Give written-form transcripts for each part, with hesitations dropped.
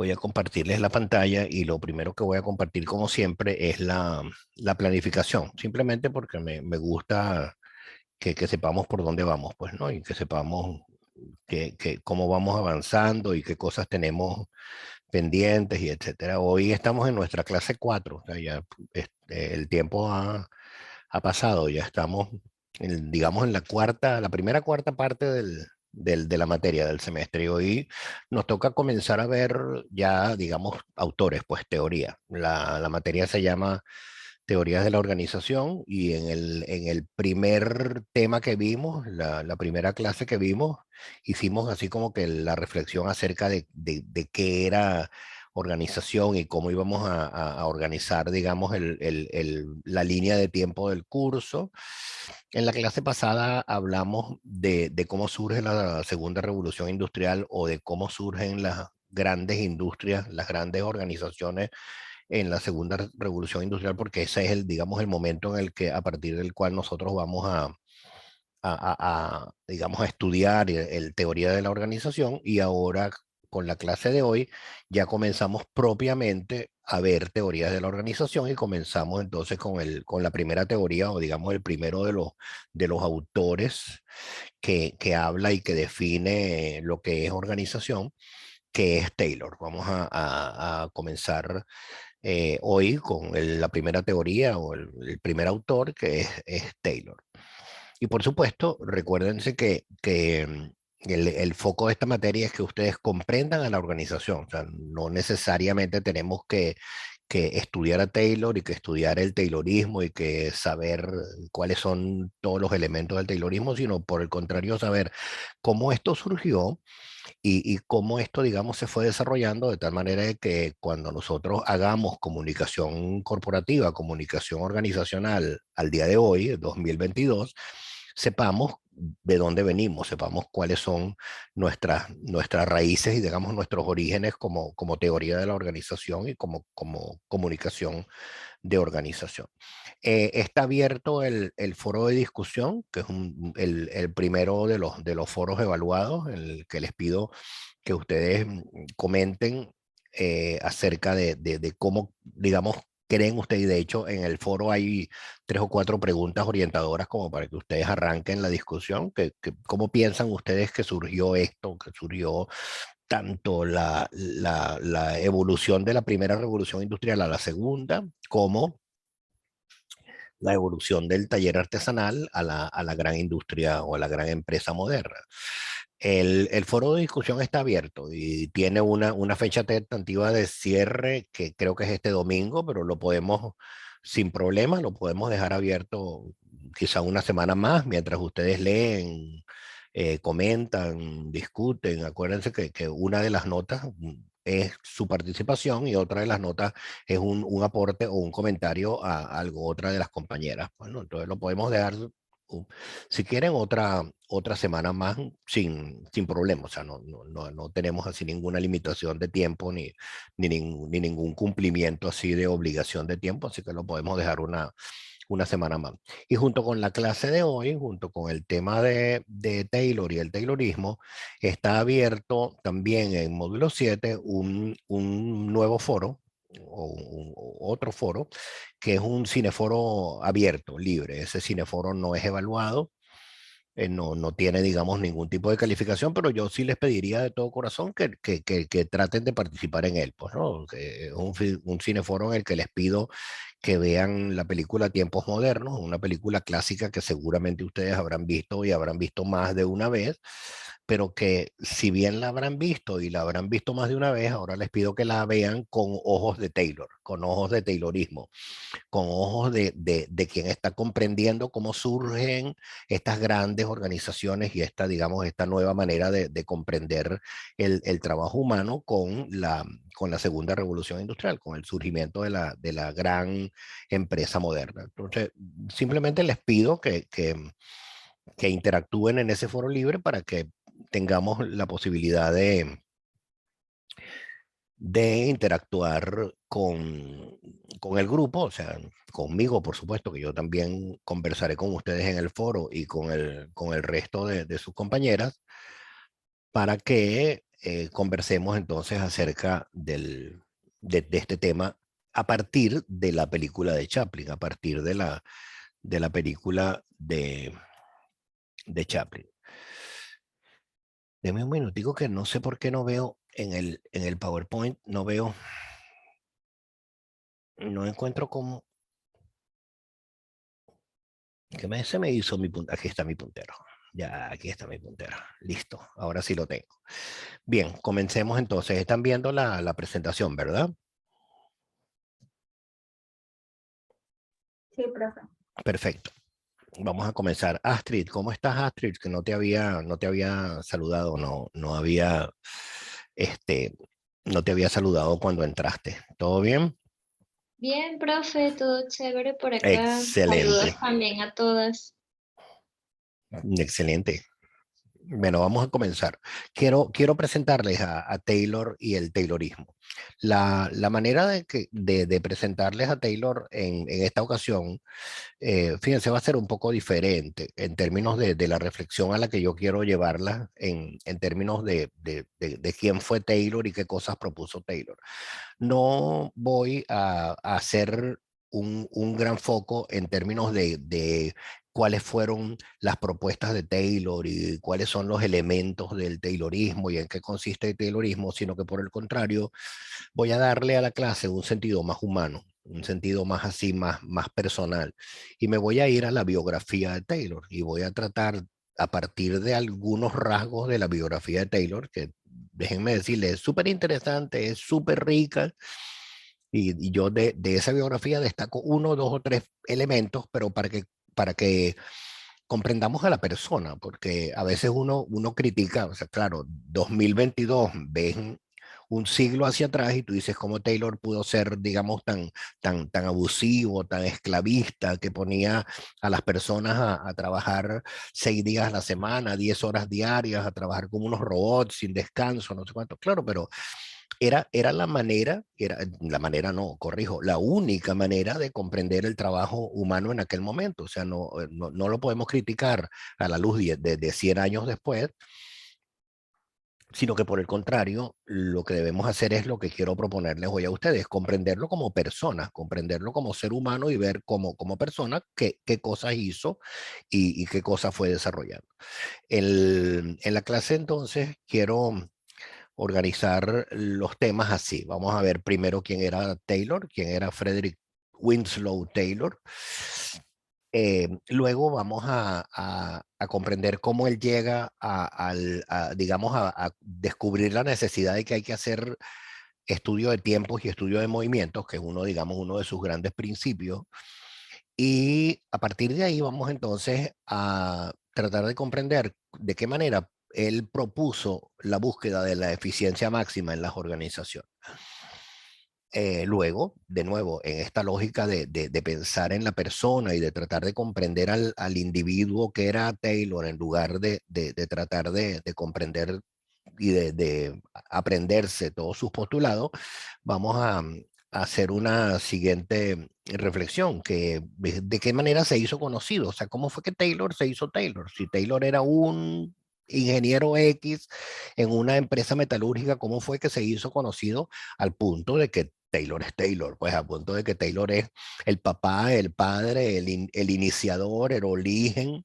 Voy a compartirles la pantalla y lo primero que voy a compartir, como siempre, es la planificación. Simplemente porque me gusta que sepamos por dónde vamos, pues, ¿no? Y que sepamos cómo vamos avanzando y qué cosas tenemos pendientes y etcétera. Hoy estamos en nuestra clase 4, o sea, ya el tiempo ha pasado, ya estamos, digamos, en la primera cuarta parte de la materia del semestre y hoy nos toca comenzar a ver ya, digamos, autores, pues teoría. La materia se llama Teorías de la Organización y en el primer tema que vimos, la primera clase que vimos, hicimos así como que la reflexión acerca de qué era organización y cómo íbamos a organizar, digamos, la línea de tiempo del curso. En la clase pasada hablamos de cómo surge la segunda revolución industrial o de cómo surgen las grandes industrias, las grandes organizaciones en la segunda revolución industrial, porque ese es digamos, el momento en el que, a partir del cual nosotros vamos digamos, a estudiar teoría de la organización, y ahora con la clase de hoy ya comenzamos propiamente a ver teorías de la organización y comenzamos entonces con la primera teoría o digamos el primero de los autores que habla y que define lo que es organización, que es Taylor. Vamos a comenzar hoy con la primera teoría o el primer autor, que es Taylor. Y por supuesto, recuérdense que el foco de esta materia es que ustedes comprendan a la organización. O sea, no necesariamente tenemos que estudiar a Taylor y que estudiar el Taylorismo y que saber cuáles son todos los elementos del Taylorismo, sino por el contrario, saber cómo esto surgió y cómo esto, digamos, se fue desarrollando de tal manera de que cuando nosotros hagamos comunicación corporativa, comunicación organizacional al día de hoy, 2022, sepamos de dónde venimos, sepamos cuáles son nuestras raíces y, digamos, nuestros orígenes como teoría de la organización y como comunicación de organización. Está abierto el foro de discusión, que es el primero de los foros evaluados, en el que les pido que ustedes comenten acerca de cómo, digamos, creen ustedes. Y de hecho, en el foro hay 3 o 4 preguntas orientadoras como para que ustedes arranquen la discusión, cómo piensan ustedes que surgió esto, que surgió tanto la evolución de la primera revolución industrial a la segunda, como la evolución del taller artesanal a la gran industria o a la gran empresa moderna. El foro de discusión está abierto y tiene una fecha tentativa de cierre que creo que es este domingo, pero lo podemos, sin problema, lo podemos dejar abierto quizá una semana más mientras ustedes leen, comentan, discuten. Acuérdense que una de las notas es su participación y otra de las notas es un aporte o un comentario a algo, otra de las compañeras. Bueno, entonces lo podemos dejar, si quieren, otra semana más sin problema. O sea, no tenemos así ninguna limitación de tiempo ni ningún cumplimiento así de obligación de tiempo, así que lo podemos dejar una semana más. Y junto con la clase de hoy, junto con el tema de Taylor y el Taylorismo, está abierto también en módulo 7 un nuevo foro o otro foro, que es un cineforo abierto, libre. Ese cineforo no es evaluado, no tiene, digamos, ningún tipo de calificación, pero yo sí les pediría de todo corazón que traten de participar en él, pues, ¿no? Que es un cineforo en el que les pido que vean la película Tiempos Modernos, una película clásica que seguramente ustedes habrán visto y habrán visto más de una vez, pero que si bien la habrán visto y la habrán visto más de una vez, ahora les pido que la vean con ojos de Taylor, con ojos de Taylorismo, con ojos de quien está comprendiendo cómo surgen estas grandes organizaciones y digamos, esta nueva manera de comprender el trabajo humano con la segunda revolución industrial, con el surgimiento de la gran empresa moderna. Entonces, simplemente les pido que interactúen en ese foro libre para que tengamos la posibilidad de interactuar con el grupo, o sea, conmigo, por supuesto, que yo también conversaré con ustedes en el foro y con el resto de sus compañeras, para que conversemos entonces acerca de este tema a partir de la película de Chaplin, a partir de la película de Chaplin. Deme un minutico que no sé por qué no veo en el PowerPoint, no veo, no encuentro cómo, se me hizo mi puntero. Aquí está mi puntero. Ya, aquí está mi puntero. Listo, ahora sí lo tengo. Bien, comencemos entonces. Están viendo la presentación, ¿verdad? Sí, profe. Perfecto. Vamos a comenzar. Astrid, ¿cómo estás, Astrid? Que no te había saludado, no había, este, no te había saludado cuando entraste. ¿Todo bien? Bien, profe, todo chévere por acá. Saludos Excelente, también a todas. excelente. Bueno, vamos a comenzar. Quiero presentarles a Taylor y el Taylorismo. La manera de presentarles a Taylor en esta ocasión, fíjense, va a ser un poco diferente en términos de la reflexión a la que yo quiero llevarla en términos de quién fue Taylor y qué cosas propuso Taylor. No voy a hacer un gran foco en términos de cuáles fueron las propuestas de Taylor y cuáles son los elementos del Taylorismo y en qué consiste el Taylorismo, sino que por el contrario voy a darle a la clase un sentido más humano, un sentido más así, más personal. Y me voy a ir a la biografía de Taylor y voy a tratar a partir de algunos rasgos de la biografía de Taylor, que déjenme decirles, es súper interesante, es súper rica. Y yo de esa biografía destaco uno, dos o tres elementos, pero para que comprendamos a la persona, porque a veces uno critica, o sea, claro, 2022, ves un siglo hacia atrás y tú dices cómo Taylor pudo ser, digamos, tan abusivo, tan esclavista, que ponía a las personas a trabajar 6 días a la semana, 10 horas diarias, a trabajar como unos robots sin descanso, no sé cuánto. Claro, pero era la manera no, corrijo, la única manera de comprender el trabajo humano en aquel momento. O sea, no lo podemos criticar a la luz de 100 años después, sino que por el contrario, lo que debemos hacer es lo que quiero proponerles hoy a ustedes, comprenderlo como persona, comprenderlo como ser humano y ver como persona qué cosas hizo y qué cosas fue desarrollando. En la clase entonces quiero organizar los temas así. Vamos a ver primero quién era Taylor, quién era Frederick Winslow Taylor. Luego vamos a comprender cómo él llega digamos, a descubrir la necesidad de que hay que hacer estudio de tiempos y estudio de movimientos, que es uno, digamos, uno de sus grandes principios. Y a partir de ahí vamos entonces a tratar de comprender de qué manera él propuso la búsqueda de la eficiencia máxima en las organizaciones. Luego, de nuevo, en esta lógica de pensar en la persona y de tratar de comprender al individuo que era Taylor, en lugar de tratar de comprender y de aprenderse todos sus postulados, vamos a hacer una siguiente reflexión, que de qué manera se hizo conocido, o sea, cómo fue que Taylor se hizo Taylor. Si Taylor era un ingeniero X en una empresa metalúrgica, ¿cómo fue que se hizo conocido al punto de que Taylor es Taylor? Pues al punto de que Taylor es el papá, el padre, el iniciador, el origen,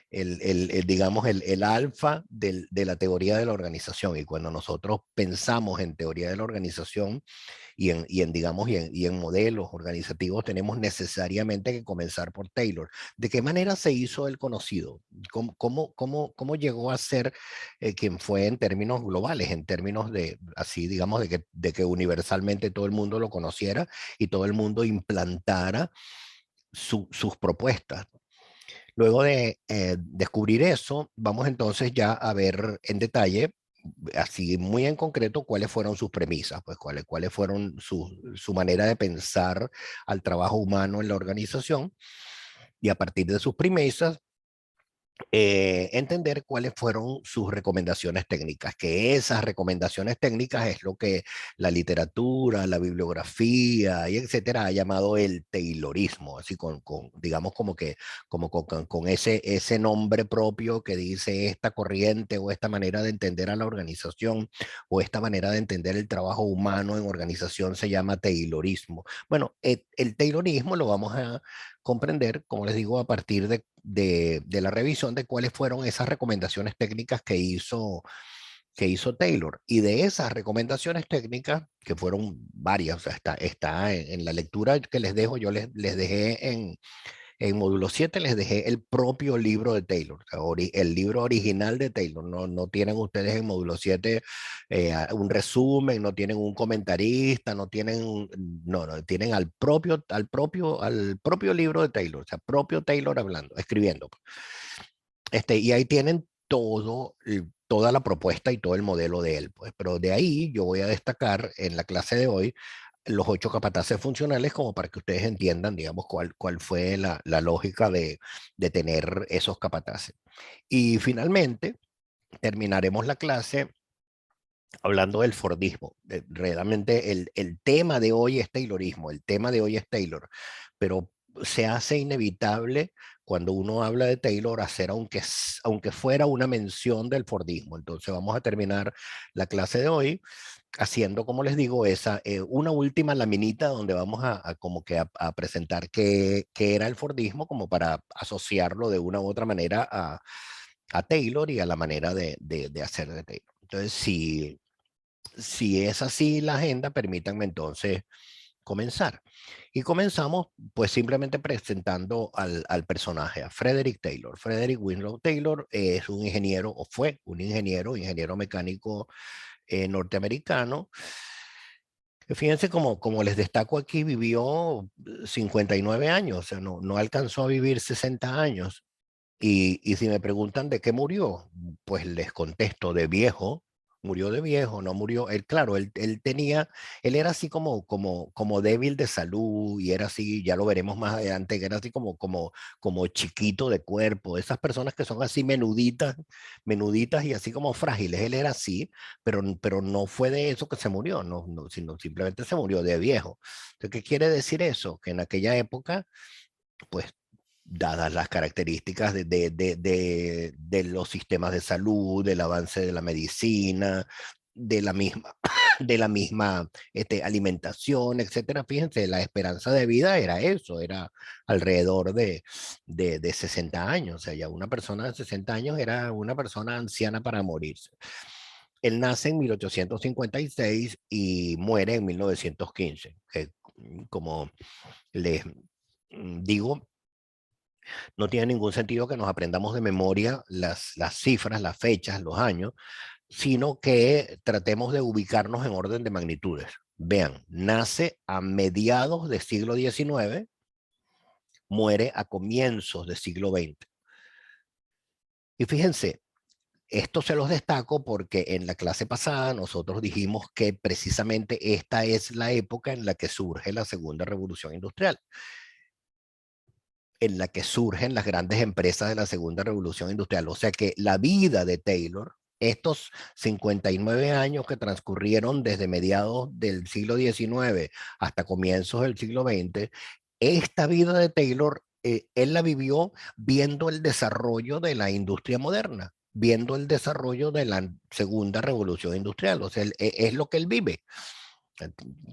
digamos, el alfa de la teoría de la organización. Y cuando nosotros pensamos en teoría de la organización digamos, y en modelos organizativos, tenemos necesariamente que comenzar por Taylor. ¿De qué manera se hizo el conocido? ¿Cómo llegó a ser quien fue en términos globales, en términos de, así, digamos, de que universalmente todo el mundo lo conociera y todo el mundo implantara sus propuestas? Luego de descubrir eso, vamos entonces ya a ver en detalle, así muy en concreto, cuáles fueron sus premisas, pues cuáles fueron su manera de pensar al trabajo humano en la organización. Y a partir de sus premisas, entender cuáles fueron sus recomendaciones técnicas, que esas recomendaciones técnicas es lo que la literatura, la bibliografía y etcétera ha llamado el Taylorismo, así digamos como que con ese nombre propio que dice esta corriente o esta manera de entender a la organización o esta manera de entender el trabajo humano en organización se llama Taylorismo. Bueno, el Taylorismo lo vamos a comprender, como les digo, a partir de la revisión de cuáles fueron esas recomendaciones técnicas que hizo Taylor. Y de esas recomendaciones técnicas, que fueron varias, o sea, está en la lectura que les dejo, yo les dejé en módulo 7 les dejé el propio libro de Taylor, o sea, el libro original de Taylor. No tienen ustedes en módulo 7 un resumen, no tienen un comentarista, no, tienen al propio libro de Taylor, o sea, propio Taylor hablando, escribiendo. Y ahí tienen toda la propuesta y todo el modelo de él, pues. Pero de ahí yo voy a destacar en la clase de hoy los 8 capataces funcionales como para que ustedes entiendan, digamos, cuál fue la lógica de tener esos capataces. Y finalmente terminaremos la clase hablando del Fordismo. Realmente el tema de hoy es Taylorismo, el tema de hoy es Taylor, pero se hace inevitable cuando uno habla de Taylor hacer aunque fuera una mención del Fordismo. Entonces vamos a terminar la clase de hoy haciendo, como les digo, una última laminita donde vamos como que a presentar qué era el Fordismo como para asociarlo de una u otra manera a Taylor y a la manera de hacer de Taylor. Entonces, si es así la agenda, permítanme entonces comenzar. Y comenzamos pues simplemente presentando al personaje, a Frederick Taylor. Frederick Winslow Taylor es un ingeniero, o fue un ingeniero mecánico norteamericano. Fíjense como les destaco aquí, vivió 59 años, o sea, no alcanzó a vivir 60 años. Y si me preguntan de qué murió, pues les contesto de viejo, murió de viejo, no murió, él, claro, él era así como débil de salud y era así, ya lo veremos más adelante, que era así como chiquito de cuerpo, esas personas que son así menuditas y así como frágiles, él era así, pero no fue de eso que se murió, sino simplemente se murió de viejo. Entonces, ¿qué quiere decir eso? Que en aquella época, pues dadas las características de los sistemas de salud, del avance de la medicina, de la misma, de la misma alimentación, etcétera. Fíjense, la esperanza de vida era eso, era alrededor de 60 años. O sea, ya una persona de 60 años era una persona anciana para morirse. Él nace en 1856 y muere en 1915, que como les digo, no tiene ningún sentido que nos aprendamos de memoria las cifras, las fechas, los años, sino que tratemos de ubicarnos en orden de magnitudes. Vean, nace a mediados del siglo XIX, muere a comienzos del siglo XX. Y fíjense, esto se los destaco porque en la clase pasada nosotros dijimos que precisamente esta es la época en la que surge la segunda revolución industrial, en la que surgen las grandes empresas de la segunda revolución industrial. O sea que la vida de Taylor, estos 59 años que transcurrieron desde mediados del siglo XIX hasta comienzos del siglo XX, esta vida de Taylor, él la vivió viendo el desarrollo de la industria moderna, viendo el desarrollo de la segunda revolución industrial. O sea, es lo que él vive.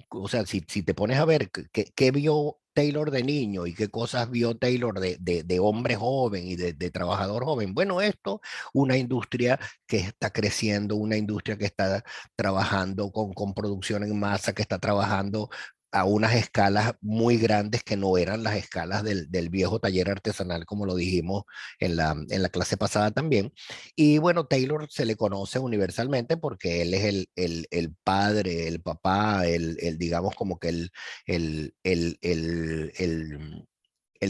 O sea, si te pones a ver qué vio Taylor de niño y qué cosas vio Taylor de hombre joven y de trabajador joven, bueno, una industria que está creciendo, una industria que está trabajando con producción en masa, que está trabajando a unas escalas muy grandes que no eran las escalas del viejo taller artesanal, como lo dijimos en la clase pasada también. Y bueno, Taylor se le conoce universalmente porque él es el padre, el papá, digamos como que el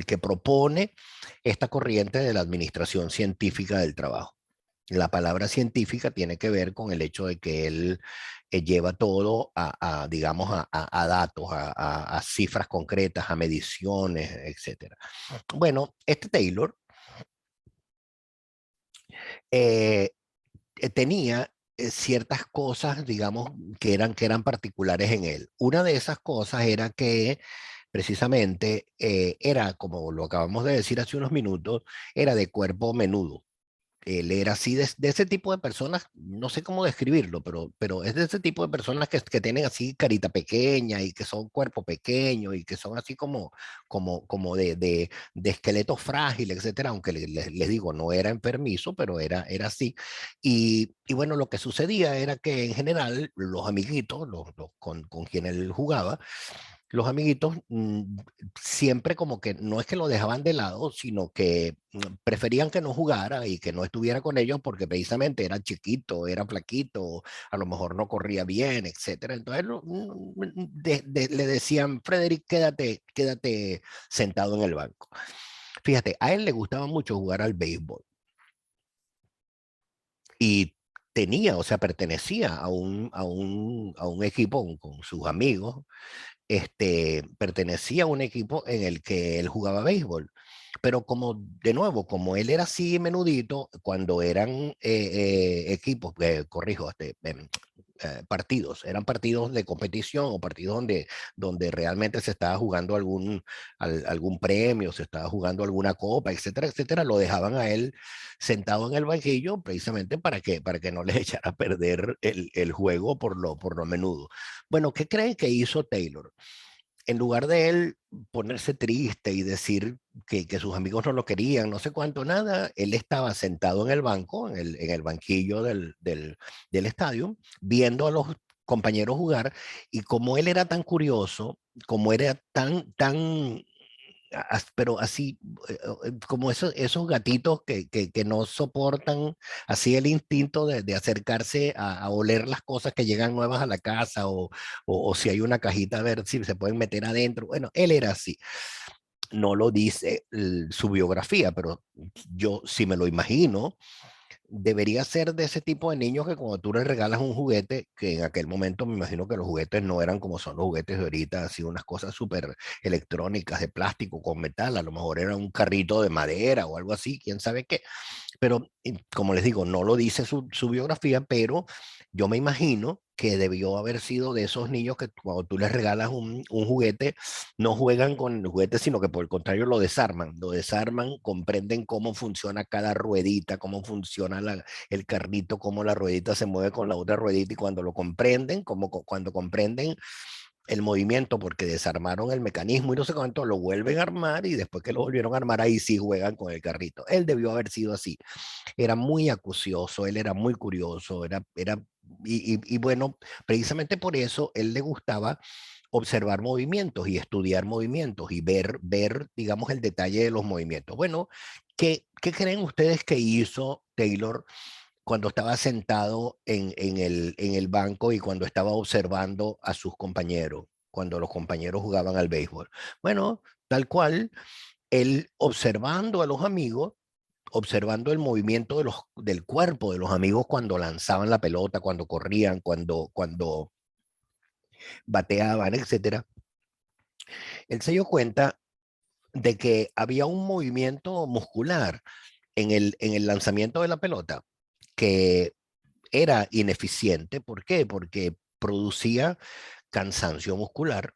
que propone esta corriente de la administración científica del trabajo. La palabra científica tiene que ver con el hecho de que él lleva todo digamos, a datos, a cifras concretas, a mediciones, etcétera. Bueno, este Taylor eh, tenía ciertas cosas, digamos, que eran particulares en él. Una de esas cosas era que precisamente era, como lo acabamos de decir hace unos minutos, era de cuerpo menudo. Él era así de ese tipo de personas, no sé cómo describirlo, pero es de ese tipo de personas que tienen así carita pequeña y que son cuerpo pequeño y que son así como de esqueleto frágil, etcétera, aunque les digo, no era enfermizo, pero era así. Y bueno, lo que sucedía era que en general los amiguitos, con quien él jugaba, los amiguitos siempre como que no es que lo dejaban de lado, sino que preferían que no jugara y que no estuviera con ellos porque precisamente era chiquito, era flaquito, a lo mejor no corría bien, etcétera. Entonces le decían, Frederick, quédate sentado en el banco. Fíjate, a él le gustaba mucho jugar al béisbol y tenía, o sea, pertenecía a un equipo con sus amigos, pertenecía a un equipo en el que él jugaba béisbol. Pero como, de nuevo, como él era así menudito, cuando eran equipos, corrijo, partidos, eran partidos de competición o partidos donde realmente se estaba jugando algún premio, se estaba jugando alguna copa, etcétera, etcétera, lo dejaban a él sentado en el banquillo precisamente para que no le echara a perder el juego por lo menudo. Bueno, ¿qué creen que hizo Taylor? En lugar de él ponerse triste y decir que sus amigos no lo querían, no sé cuánto, nada, él estaba sentado en el banco, en el banquillo del estadio, viendo a los compañeros jugar, y como él era tan curioso, como era tan pero así, como esos gatitos que no soportan así el instinto de acercarse a oler las cosas que llegan nuevas a la casa o si hay una cajita a ver si se pueden meter adentro. Bueno, él era así. No lo dice su biografía, pero yo sí me lo imagino, debería ser de ese tipo de niños que cuando tú les regalas un juguete, que en aquel momento me imagino que los juguetes no eran como son los juguetes de ahorita, así unas cosas súper electrónicas de plástico con metal, a lo mejor era un carrito de madera o algo así, quién sabe qué. Pero, como les digo, no lo dice su biografía, pero yo me imagino que debió haber sido de esos niños que cuando tú les regalas un juguete, no juegan con el juguete, sino que por el contrario lo desarman, comprenden cómo funciona cada ruedita, cómo funciona el carrito, cómo la ruedita se mueve con la otra ruedita, y cuando lo comprenden, cuando comprenden el movimiento porque desarmaron el mecanismo y no sé cuánto, lo vuelven a armar y después que lo volvieron a armar, ahí sí juegan con el carrito. Él debió haber sido así. Era muy acucioso, él era muy curioso, y bueno, precisamente por eso él le gustaba observar movimientos y estudiar movimientos y ver, digamos, el detalle de los movimientos. Bueno, ¿qué creen ustedes que hizo Taylor cuando estaba sentado en el banco y cuando estaba observando a sus compañeros, cuando los compañeros jugaban al béisbol? Bueno, tal cual, él observando a los amigos, observando el movimiento del cuerpo de los amigos cuando lanzaban la pelota, cuando corrían, cuando bateaban, etcétera, él se dio cuenta de que había un movimiento muscular en el lanzamiento de la pelota que era ineficiente. ¿Por qué? Porque producía cansancio muscular,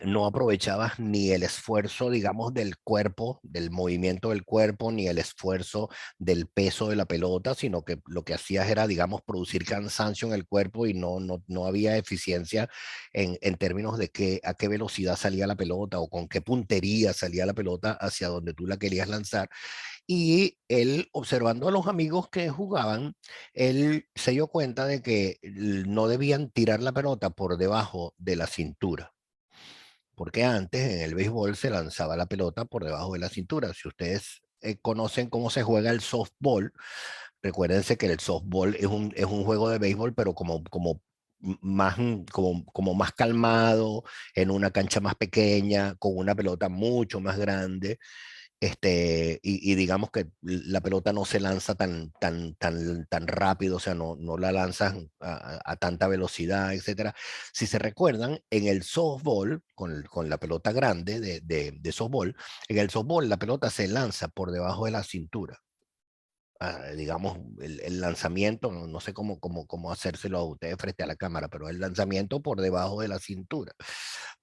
no aprovechabas ni el esfuerzo, digamos, del cuerpo, del movimiento del cuerpo, ni el esfuerzo del peso de la pelota, sino que lo que hacías era, digamos, producir cansancio en el cuerpo y no había eficiencia en términos de a qué velocidad salía la pelota o con qué puntería salía la pelota hacia donde tú la querías lanzar. Y él, observando a los amigos que jugaban, él se dio cuenta de que no debían tirar la pelota por debajo de la cintura, porque antes en el béisbol se lanzaba la pelota por debajo de la cintura. Si ustedes conocen cómo se juega el softball, recuérdense que el softball es un juego de béisbol, pero como más calmado, en una cancha más pequeña, con una pelota mucho más grande. Y digamos que la pelota no se lanza tan rápido, o sea, no la lanzas a tanta velocidad, etcétera. Si se recuerdan, en el softball, con la pelota grande de softball, en el softball la pelota se lanza por debajo de la cintura. digamos, el lanzamiento, no sé cómo hacérselo a ustedes frente a la cámara, pero el lanzamiento por debajo de la cintura.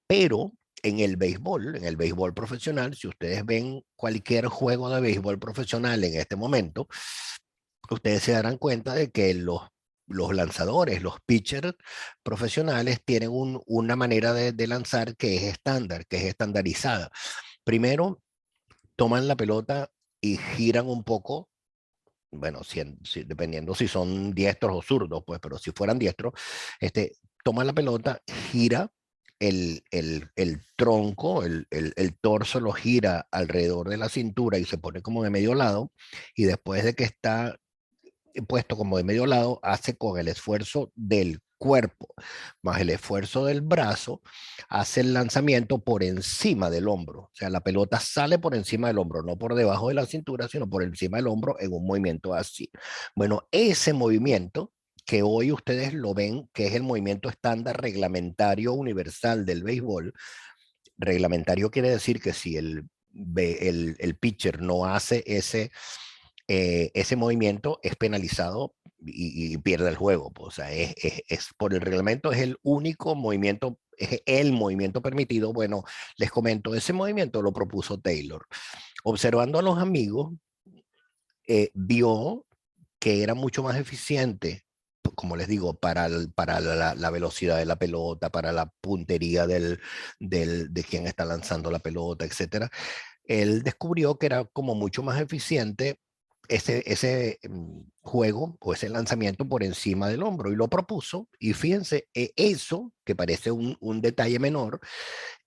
Pero en el béisbol profesional, si ustedes ven cualquier juego de béisbol profesional en este momento, ustedes se darán cuenta de que los lanzadores, los pitchers profesionales tienen una manera de lanzar que es estándar, que es estandarizada. Primero, toman la pelota y giran un poco, bueno, dependiendo si son diestros o zurdos, pues, pero si fueran diestros, toma la pelota, gira el tronco, el torso lo gira alrededor de la cintura y se pone como de medio lado, y después de que está puesto como de medio lado, hace con el esfuerzo del cuerpo más el esfuerzo del brazo, hace el lanzamiento por encima del hombro. O sea, la pelota sale por encima del hombro, no por debajo de la cintura, sino por encima del hombro en un movimiento así. Bueno, ese movimiento que hoy ustedes lo ven, que es el movimiento estándar reglamentario universal del béisbol. Reglamentario quiere decir que si el pitcher no hace ese movimiento, es penalizado y pierde el juego. Pues, o sea, por el reglamento es el único movimiento, es el movimiento permitido. Bueno, les comento, ese movimiento lo propuso Taylor. Observando a los amigos, vio que era mucho más eficiente, como les digo, para la velocidad de la pelota, para la puntería de quien está lanzando la pelota, etcétera. Él descubrió que era como mucho más eficiente ese juego o ese lanzamiento por encima del hombro, y lo propuso. Y fíjense, eso que parece un detalle menor,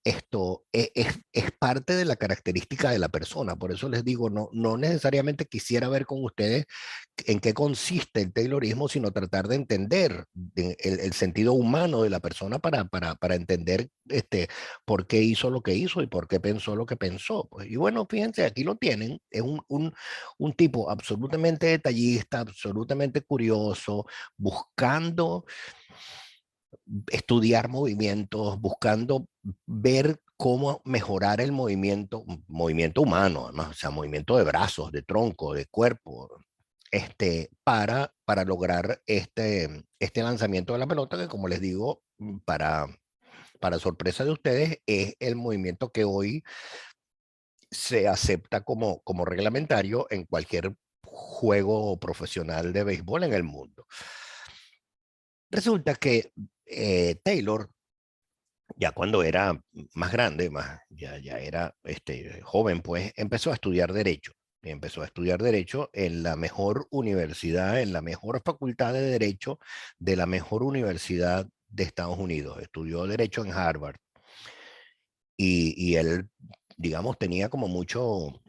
esto es parte de la característica de la persona. Por eso les digo, no necesariamente quisiera ver con ustedes en qué consiste el Taylorismo, sino tratar de entender el sentido humano de la persona para entender por qué hizo lo que hizo y por qué pensó lo que pensó. Pues, y bueno, fíjense, aquí lo tienen, es un tipo absolutamente detallista, absolutamente curioso, buscando estudiar movimientos, buscando ver cómo mejorar el movimiento humano, además, o sea, movimiento de brazos, de tronco, de cuerpo, para lograr este lanzamiento de la pelota, que como les digo, para sorpresa de ustedes, es el movimiento que hoy se acepta como reglamentario en cualquier juego profesional de béisbol en el mundo. Resulta que Taylor, ya cuando era más grande, ya era joven, pues empezó a estudiar Derecho. Y empezó a estudiar Derecho en la mejor universidad, en la mejor facultad de Derecho de la mejor universidad de Estados Unidos. Estudió Derecho en Harvard. Y él, digamos, tenía como mucho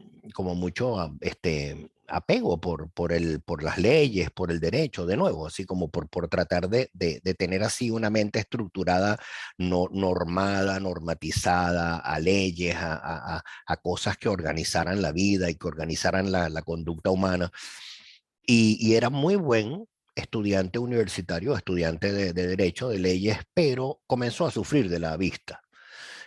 apego por las leyes, por el derecho, de nuevo, así como por tratar de tener así una mente estructurada, no, normada, normatizada, a leyes, a cosas que organizaran la vida y que organizaran la conducta humana. Y era muy buen estudiante universitario, estudiante de derecho, de leyes, pero comenzó a sufrir de la vista.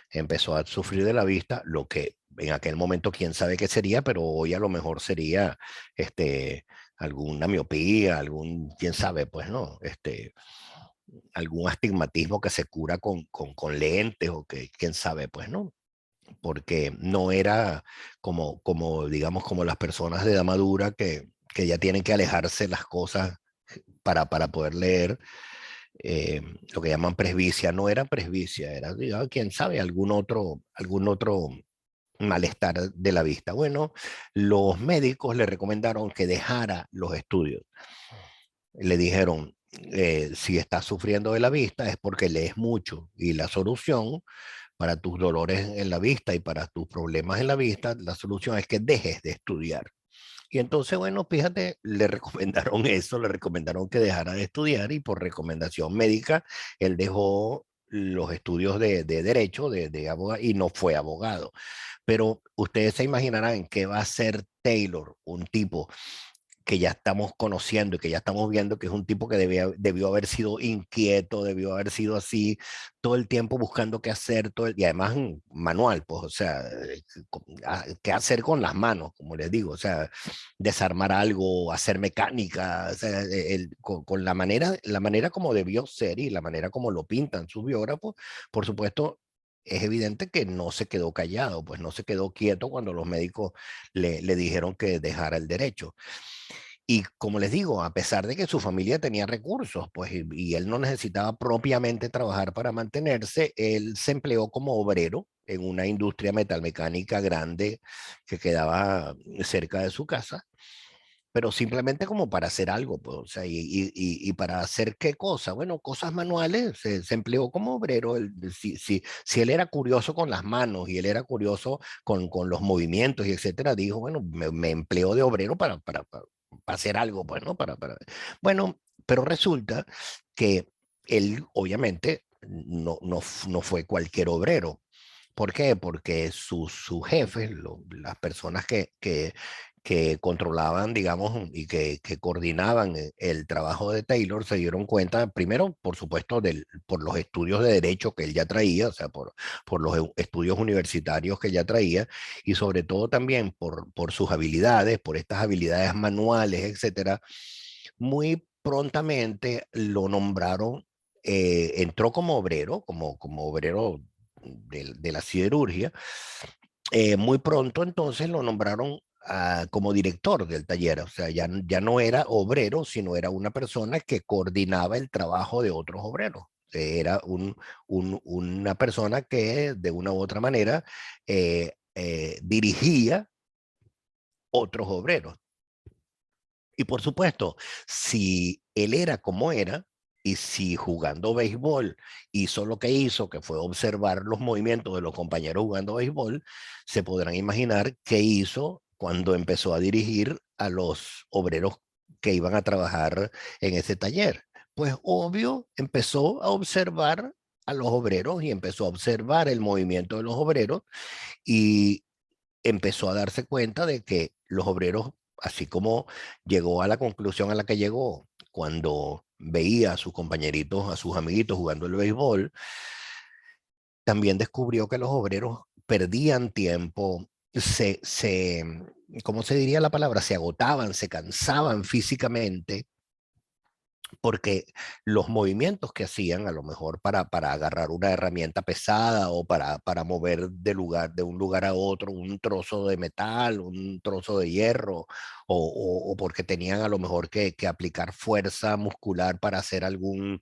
Empezó a sufrir de la vista, lo que en aquel momento quién sabe qué sería, pero hoy a lo mejor sería alguna miopía, quién sabe, pues no, algún astigmatismo que se cura con lentes, o que quién sabe, pues no, porque no era digamos, como las personas de edad madura que ya tienen que alejarse las cosas para poder leer. Lo que llaman presbicia. No era presbicia, era, digamos, quién sabe, algún otro malestar de la vista. Bueno, los médicos le recomendaron que dejara los estudios. Le dijeron, si estás sufriendo de la vista es porque lees mucho, y la solución para tus dolores en la vista y para tus problemas en la vista, la solución es que dejes de estudiar. Y entonces, bueno, fíjate, le recomendaron eso, le recomendaron que dejara de estudiar, y por recomendación médica, él dejó los estudios de derecho, de abogado, y no fue abogado. Pero ustedes se imaginarán qué va a hacer Taylor, un tipo que ya estamos conociendo y que ya estamos viendo que es un tipo que debió haber sido inquieto, debió haber sido así todo el tiempo buscando qué hacer, y además manual, pues, o sea, qué hacer con las manos, como les digo, o sea, desarmar algo, hacer mecánica, o sea, con la manera como debió ser y la manera como lo pintan sus biógrafos, por supuesto. Es evidente que no se quedó callado, pues no se quedó quieto cuando los médicos le dijeron que dejara el derecho. Y como les digo, a pesar de que su familia tenía recursos, pues, y él no necesitaba propiamente trabajar para mantenerse, él se empleó como obrero en una industria metalmecánica grande que quedaba cerca de su casa, pero simplemente como para hacer algo, pues, o sea, y para hacer qué cosa, bueno, cosas manuales, se empleó como obrero. Si él era curioso con las manos y él era curioso con los movimientos y etcétera, dijo, bueno, me empleo de obrero para hacer algo, pues, ¿no? Bueno, pero resulta que él, obviamente, no fue cualquier obrero. ¿Por qué? Porque sus jefes, las personas que controlaban, digamos, y que coordinaban el trabajo de Taylor, se dieron cuenta, primero, por supuesto, por los estudios de derecho que él ya traía, o sea, por los estudios universitarios que ya traía, y sobre todo también por sus habilidades, por estas habilidades manuales, etcétera. Muy prontamente lo nombraron, entró como obrero, como obrero de la siderurgia. Muy pronto entonces lo nombraron como director del taller, o sea, ya no era obrero, sino era una persona que coordinaba el trabajo de otros obreros. Era una persona que de una u otra manera dirigía otros obreros. Y por supuesto, si él era como era, y si jugando béisbol hizo lo que hizo, que fue observar los movimientos de los compañeros jugando béisbol, se podrán imaginar qué hizo cuando empezó a dirigir a los obreros que iban a trabajar en ese taller. Pues obvio, empezó a observar a los obreros y empezó a observar el movimiento de los obreros y empezó a darse cuenta de que los obreros, así como llegó a la conclusión a la que llegó cuando veía a sus compañeritos, a sus amiguitos jugando el béisbol, también descubrió que los obreros perdían tiempo, ¿cómo se diría la palabra? Se agotaban, se cansaban físicamente porque los movimientos que hacían, a lo mejor para agarrar una herramienta pesada o para mover de un lugar a otro un trozo de metal, un trozo de hierro, o porque tenían a lo mejor que aplicar fuerza muscular para hacer alguna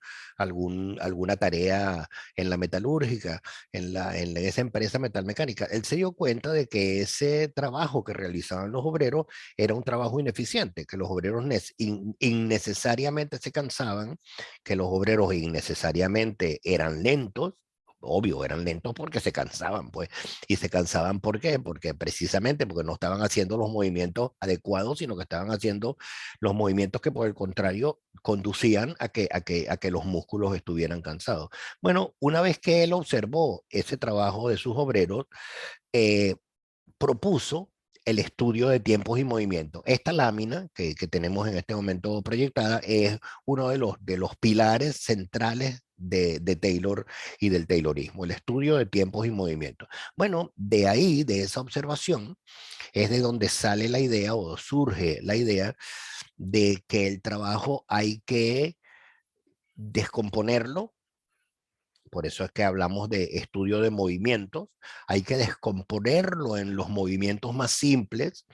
tarea en la metalúrgica, en esa empresa metalmecánica. Él se dio cuenta de que ese trabajo que realizaban los obreros era un trabajo ineficiente, que los obreros innecesariamente se cansaban, que los obreros innecesariamente eran lentos. Obvio, eran lentos porque se cansaban, pues. ¿Y se cansaban por qué? Porque precisamente porque no estaban haciendo los movimientos adecuados, sino que estaban haciendo los movimientos que por el contrario conducían a que los músculos estuvieran cansados. Bueno, una vez que él observó ese trabajo de sus obreros, eh, propuso el estudio de tiempos y movimientos. Esta lámina que tenemos en este momento proyectada es uno de los pilares centrales de Taylor y del Taylorismo, el estudio de tiempos y movimientos. Bueno, de ahí, de esa observación, es de donde sale la idea o surge la idea de que el trabajo hay que descomponerlo. Por eso es que hablamos de estudio de movimientos. Hay que descomponerlo en los movimientos más simples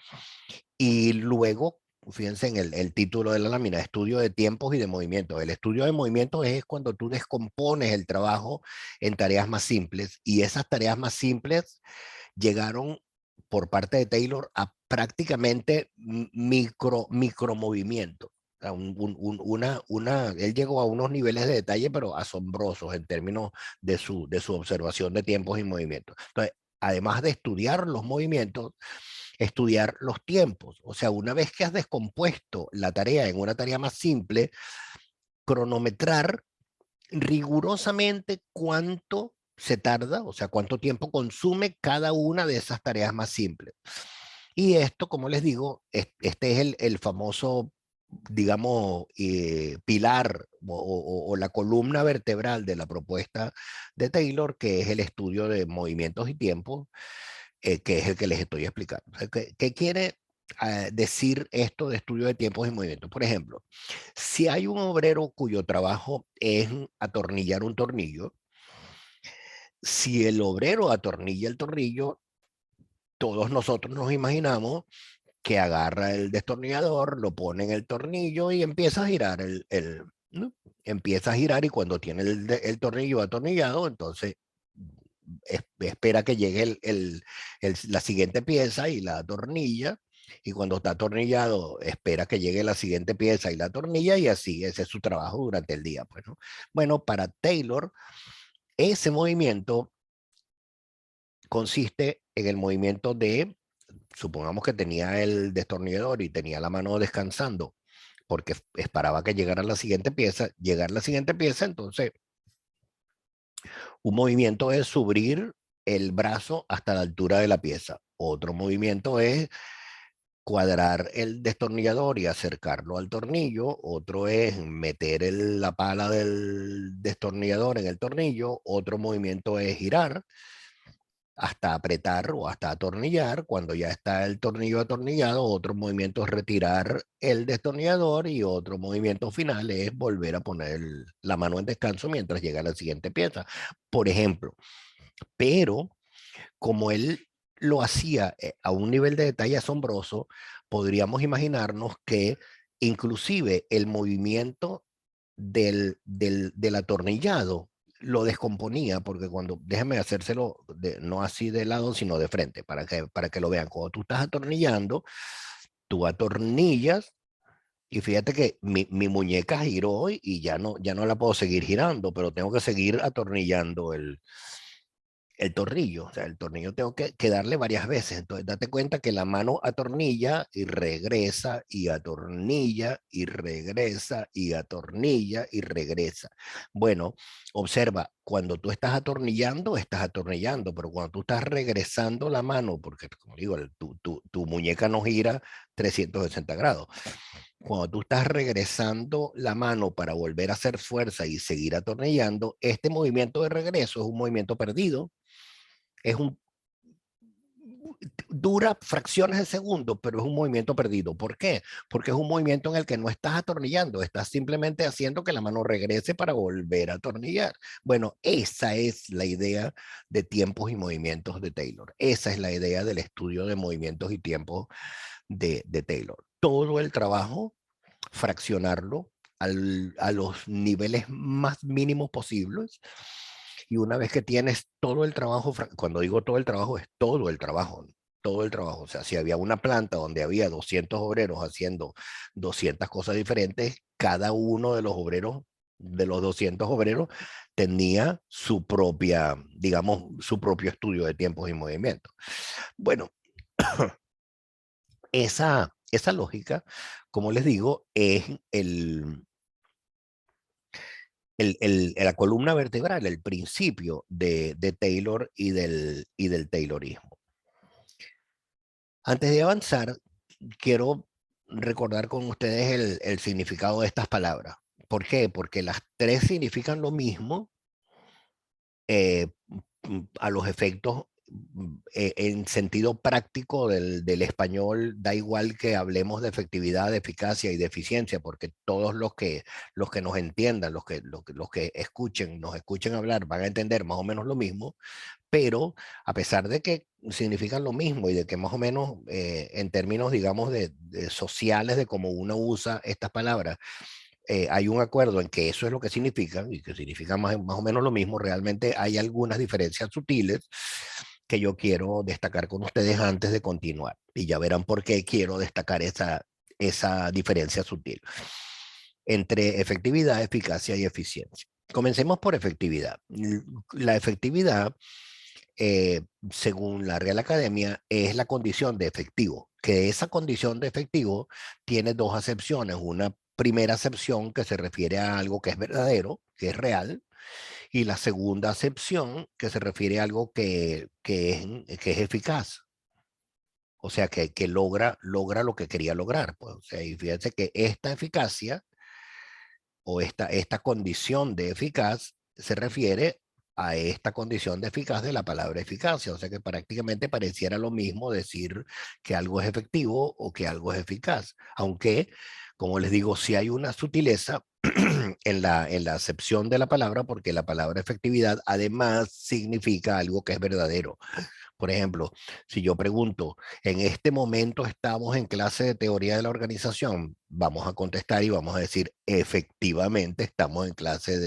y luego, fíjense en el título de la lámina, estudio de tiempos y de movimientos. El estudio de movimientos es cuando tú descompones el trabajo en tareas más simples y esas tareas más simples llegaron por parte de Taylor a prácticamente micromovimientos. O sea, él llegó a unos niveles de detalle, pero asombrosos en términos de su observación de tiempos y movimientos. Entonces, además de estudiar los movimientos, estudiar los tiempos. O sea, una vez que has descompuesto la tarea en una tarea más simple, cronometrar rigurosamente cuánto se tarda, o sea, cuánto tiempo consume cada una de esas tareas más simples. Y esto, como les digo, este es el famoso, digamos, pilar o la columna vertebral de la propuesta de Taylor, que es el estudio de movimientos y tiempos, que es el que les estoy explicando. O sea, ¿qué quiere decir esto de estudio de tiempos y movimientos? Por ejemplo, si hay un obrero cuyo trabajo es atornillar un tornillo, si el obrero atornilla el tornillo, todos nosotros nos imaginamos que agarra el destornillador, lo pone en el tornillo y empieza a girar ¿no? Empieza a girar y cuando tiene el tornillo atornillado, entonces espera que llegue la siguiente pieza y la atornilla. Y cuando está atornillado, espera que llegue la siguiente pieza y la atornilla y así ese es su trabajo durante el día. Pues, ¿no? Bueno, para Taylor, ese movimiento consiste en el movimiento de, supongamos que tenía el destornillador y tenía la mano descansando, porque esperaba que llegara la siguiente pieza, llegar la siguiente pieza, entonces un movimiento es subir el brazo hasta la altura de la pieza. Otro movimiento es cuadrar el destornillador y acercarlo al tornillo. Otro es meter la pala del destornillador en el tornillo. Otro movimiento es girar hasta apretar o hasta atornillar. Cuando ya está el tornillo atornillado, otro movimiento es retirar el destornillador y otro movimiento final es volver a poner la mano en descanso mientras llega la siguiente pieza, por ejemplo. Pero como él lo hacía a un nivel de detalle asombroso, podríamos imaginarnos que inclusive el movimiento del atornillado lo descomponía, porque cuando, déjame hacérselo no así de lado, sino de frente, para que lo vean. Cuando tú estás atornillando, tú atornillas, y fíjate que mi muñeca giró y ya no la puedo seguir girando, pero tengo que seguir atornillando el tornillo. O sea, el tornillo tengo que darle varias veces. Entonces, date cuenta que la mano atornilla y regresa y atornilla y regresa y atornilla y regresa. Bueno, observa, cuando tú estás atornillando, pero cuando tú estás regresando la mano, porque como digo, tu muñeca no gira 360 grados. Cuando tú estás regresando la mano para volver a hacer fuerza y seguir atornillando, este movimiento de regreso es un movimiento perdido, es un dura fracciones de segundo, pero es un movimiento perdido. ¿Por qué? Porque es un movimiento en el que no estás atornillando, estás simplemente haciendo que la mano regrese para volver a atornillar. Bueno, esa es la idea de tiempos y movimientos de Taylor. Esa es la idea del estudio de movimientos y tiempos de Taylor. Todo el trabajo, fraccionarlo a los niveles más mínimos posibles. Y una vez que tienes todo el trabajo, cuando digo todo el trabajo, es todo el trabajo, todo el trabajo. O sea, si había una planta donde había 200 obreros haciendo 200 cosas diferentes, cada uno de los obreros, de los 200 obreros, tenía su propia, digamos, su propio estudio de tiempos y movimientos. Bueno, esa lógica, como les digo, es la columna vertebral, el principio de Taylor y del Taylorismo. Antes de avanzar, quiero recordar con ustedes el significado de estas palabras. ¿Por qué? Porque las tres significan lo mismo eh, a los efectos en sentido práctico del español. Da igual que hablemos de efectividad, de eficacia y de eficiencia, porque todos los que nos entiendan, los que escuchen, nos escuchen hablar, van a entender más o menos lo mismo, pero a pesar de que significan lo mismo y de que más o menos en términos, digamos, de sociales, de cómo uno usa estas palabras, hay un acuerdo en que eso es lo que significan y que significan más o menos lo mismo. Realmente hay algunas diferencias sutiles que yo quiero destacar con ustedes antes de continuar. Y ya verán por qué quiero destacar esa diferencia sutil entre efectividad, eficacia y eficiencia. Comencemos por efectividad. La efectividad, según la Real Academia, es la condición de efectivo, que esa condición de efectivo tiene dos acepciones. Una primera acepción que se refiere a algo que es verdadero, que es real, y la segunda acepción que se refiere a algo que es eficaz. O sea, que logra lo que quería lograr. Pues. O sea, y fíjense que esta eficacia o esta condición de eficaz se refiere a esta condición de eficaz de la palabra eficacia. O sea que prácticamente pareciera lo mismo decir que algo es efectivo o que algo es eficaz. Aunque, como les digo, sí hay una sutileza en la acepción de la palabra, porque la palabra efectividad además significa algo que es verdadero. Por ejemplo, si yo pregunto, en este momento estamos en clase de teoría de la organización, vamos a contestar y vamos a decir, efectivamente estamos en clase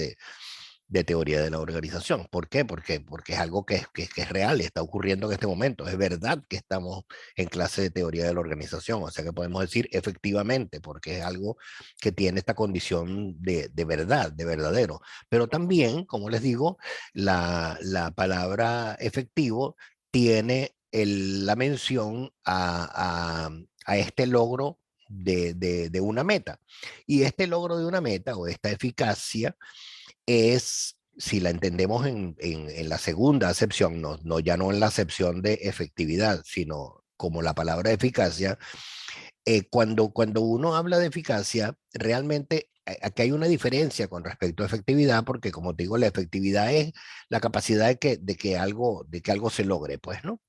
de teoría de la organización. ¿Por qué? Porque es algo que es real, está ocurriendo en este momento. Es verdad que estamos en clase de teoría de la organización. O sea que podemos decir efectivamente, porque es algo que tiene esta condición de verdad, de verdadero. Pero también, como les digo, la palabra efectivo tiene la mención a este logro de una meta. Y este logro de una meta o esta eficacia es, si la entendemos en la segunda acepción, ya no en la acepción de efectividad, sino como la palabra eficacia, cuando uno habla de eficacia, realmente aquí hay una diferencia con respecto a efectividad, porque como te digo, la efectividad es la capacidad de que algo se logre, pues, ¿no?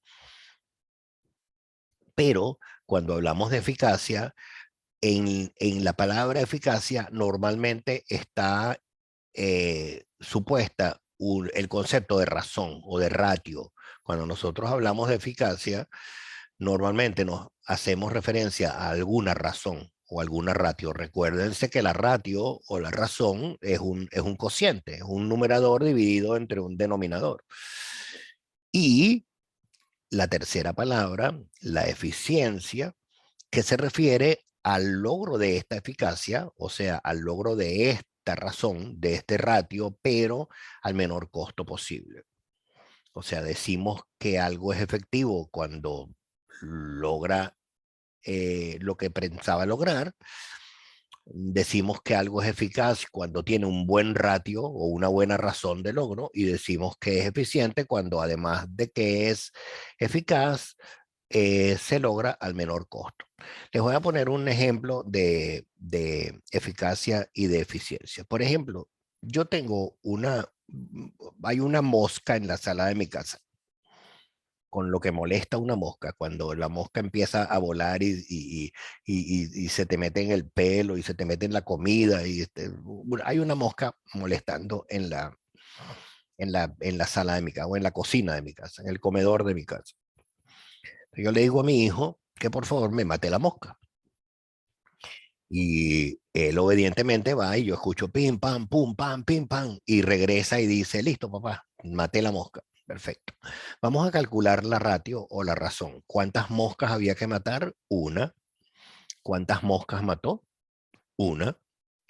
Pero cuando hablamos de eficacia, en la palabra eficacia normalmente está supuesta el concepto de razón o de ratio. Cuando nosotros hablamos de eficacia, normalmente nos hacemos referencia a alguna razón o alguna ratio. Recuérdense que la ratio o la razón es un cociente, es un numerador dividido entre un denominador. Y la tercera palabra, la eficiencia, que se refiere al logro de esta eficacia, o sea, al logro de esta razón, de este ratio, pero al menor costo posible. O sea, decimos que algo es efectivo cuando logra lo que pensaba lograr. Decimos que algo es eficaz cuando tiene un buen ratio o una buena razón de logro, y decimos que es eficiente cuando además de que es eficaz, se logra al menor costo. Les voy a poner un ejemplo de eficacia y de eficiencia. Por ejemplo, yo tengo hay una mosca en la sala de mi casa, con lo que molesta una mosca, cuando la mosca empieza a volar y se te mete en el pelo y se te mete en la comida. Hay una mosca molestando en la sala de mi casa, o en la cocina de mi casa, en el comedor de mi casa. Yo le digo a mi hijo que por favor me mate la mosca. Y él obedientemente va y yo escucho pim, pam, pum, pam, pim, pam, y regresa y dice, listo, papá, maté la mosca. Perfecto. Vamos a calcular la ratio o la razón. ¿Cuántas moscas había que matar? Una. ¿Cuántas moscas mató? Una.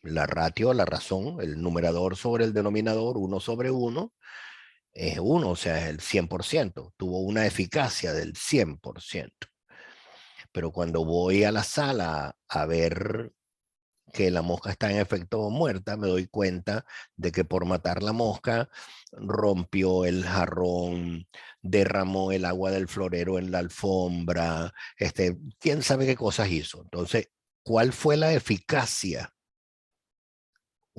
La ratio, la razón, el numerador sobre el denominador, uno sobre uno, es uno, o sea, es el 100%. Tuvo una eficacia del 100%. Pero cuando voy a la sala a ver que la mosca está en efecto muerta, me doy cuenta de que por matar la mosca rompió el jarrón, derramó el agua del florero en la alfombra, quién sabe qué cosas hizo. Entonces, ¿cuál fue la eficacia?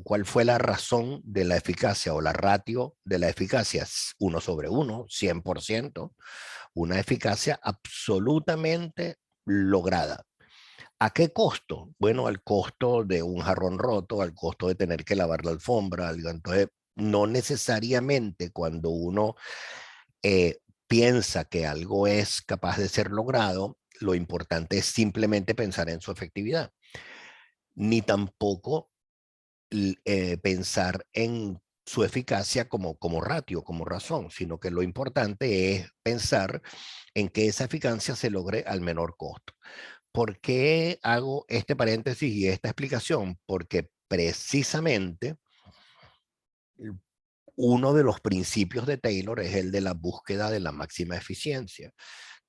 ¿Cuál fue la razón de la eficacia o la ratio de la eficacia? Uno sobre uno, 100%, una eficacia absolutamente lograda. ¿A qué costo? Bueno, al costo de un jarrón roto, al costo de tener que lavar la alfombra. Entonces, no necesariamente cuando uno piensa que algo es capaz de ser logrado, lo importante es simplemente pensar en su efectividad, ni tampoco pensar en su eficacia como ratio, como razón, sino que lo importante es pensar en que esa eficacia se logre al menor costo. ¿Por qué hago este paréntesis y esta explicación? Porque precisamente uno de los principios de Taylor es el de la búsqueda de la máxima eficiencia.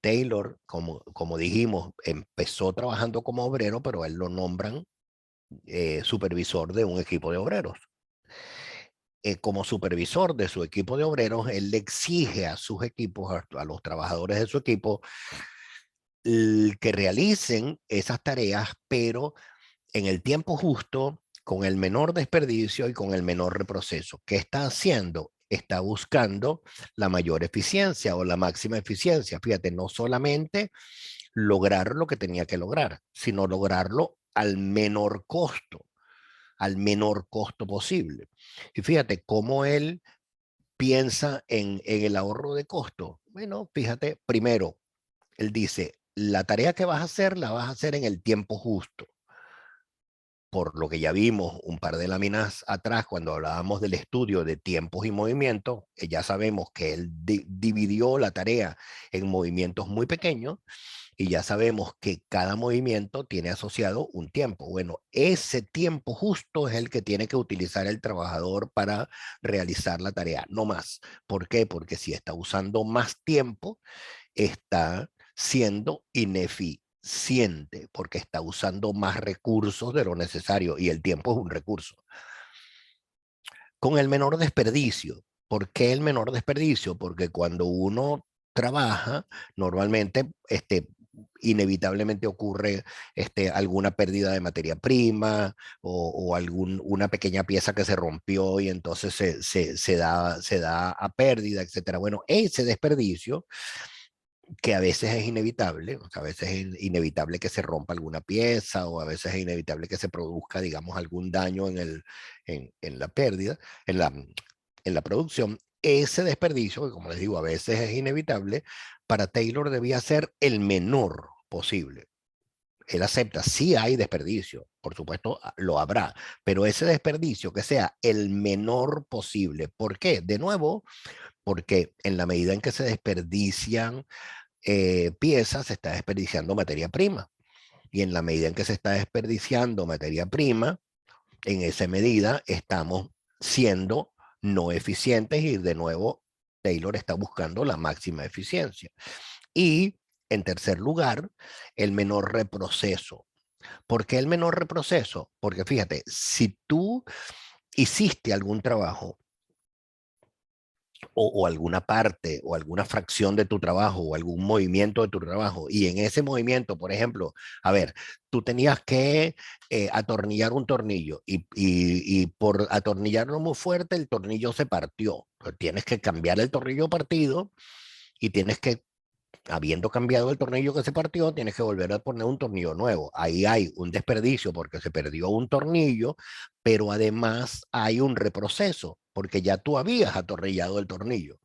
Taylor, como dijimos, empezó trabajando como obrero, pero él lo nombran supervisor de un equipo de obreros. Como supervisor de su equipo de obreros, él le exige a sus equipos, a los trabajadores de su equipo, que realicen esas tareas, pero en el tiempo justo, con el menor desperdicio y con el menor reproceso. ¿Qué está haciendo? Está buscando la mayor eficiencia o la máxima eficiencia. Fíjate, no solamente lograr lo que tenía que lograr, sino lograrlo al menor costo posible. Y fíjate cómo él piensa en el ahorro de costo. Bueno, fíjate, primero, él dice, la tarea que vas a hacer, la vas a hacer en el tiempo justo. Por lo que ya vimos un par de láminas atrás, cuando hablábamos del estudio de tiempos y movimientos, ya sabemos que él dividió la tarea en movimientos muy pequeños y ya sabemos que cada movimiento tiene asociado un tiempo. Bueno, ese tiempo justo es el que tiene que utilizar el trabajador para realizar la tarea, no más. ¿Por qué? Porque si está usando más tiempo, está siendo ineficiente porque está usando más recursos de lo necesario y el tiempo es un recurso. Con el menor desperdicio. ¿Por qué el menor desperdicio? Porque cuando uno trabaja, normalmente inevitablemente ocurre alguna pérdida de materia prima o una pequeña pieza que se rompió y entonces se da a pérdida, etcétera. Bueno, ese desperdicio que a veces es inevitable, o sea, a veces es inevitable que se rompa alguna pieza o a veces es inevitable que se produzca, digamos, algún daño en la pérdida, en la producción. Ese desperdicio, que como les digo, a veces es inevitable, para Taylor debía ser el menor posible. Él acepta, sí hay desperdicio, por supuesto lo habrá, pero ese desperdicio que sea el menor posible. ¿Por qué? De nuevo, porque en la medida en que se desperdician piezas, se está desperdiciando materia prima. Y en la medida en que se está desperdiciando materia prima, en esa medida estamos siendo no eficientes y de nuevo Taylor está buscando la máxima eficiencia. Y en tercer lugar, el menor reproceso. ¿Por qué el menor reproceso? Porque fíjate, si tú hiciste algún trabajo o alguna parte o alguna fracción de tu trabajo o algún movimiento de tu trabajo y en ese movimiento, por ejemplo, a ver, tú tenías que atornillar un tornillo y por atornillarlo muy fuerte el tornillo se partió. Pues tienes que cambiar el tornillo partido y tienes que, habiendo cambiado el tornillo que se partió, tienes que volver a poner un tornillo nuevo. Ahí hay un desperdicio porque se perdió un tornillo, pero además hay un reproceso porque ya tú habías atornillado el tornillo.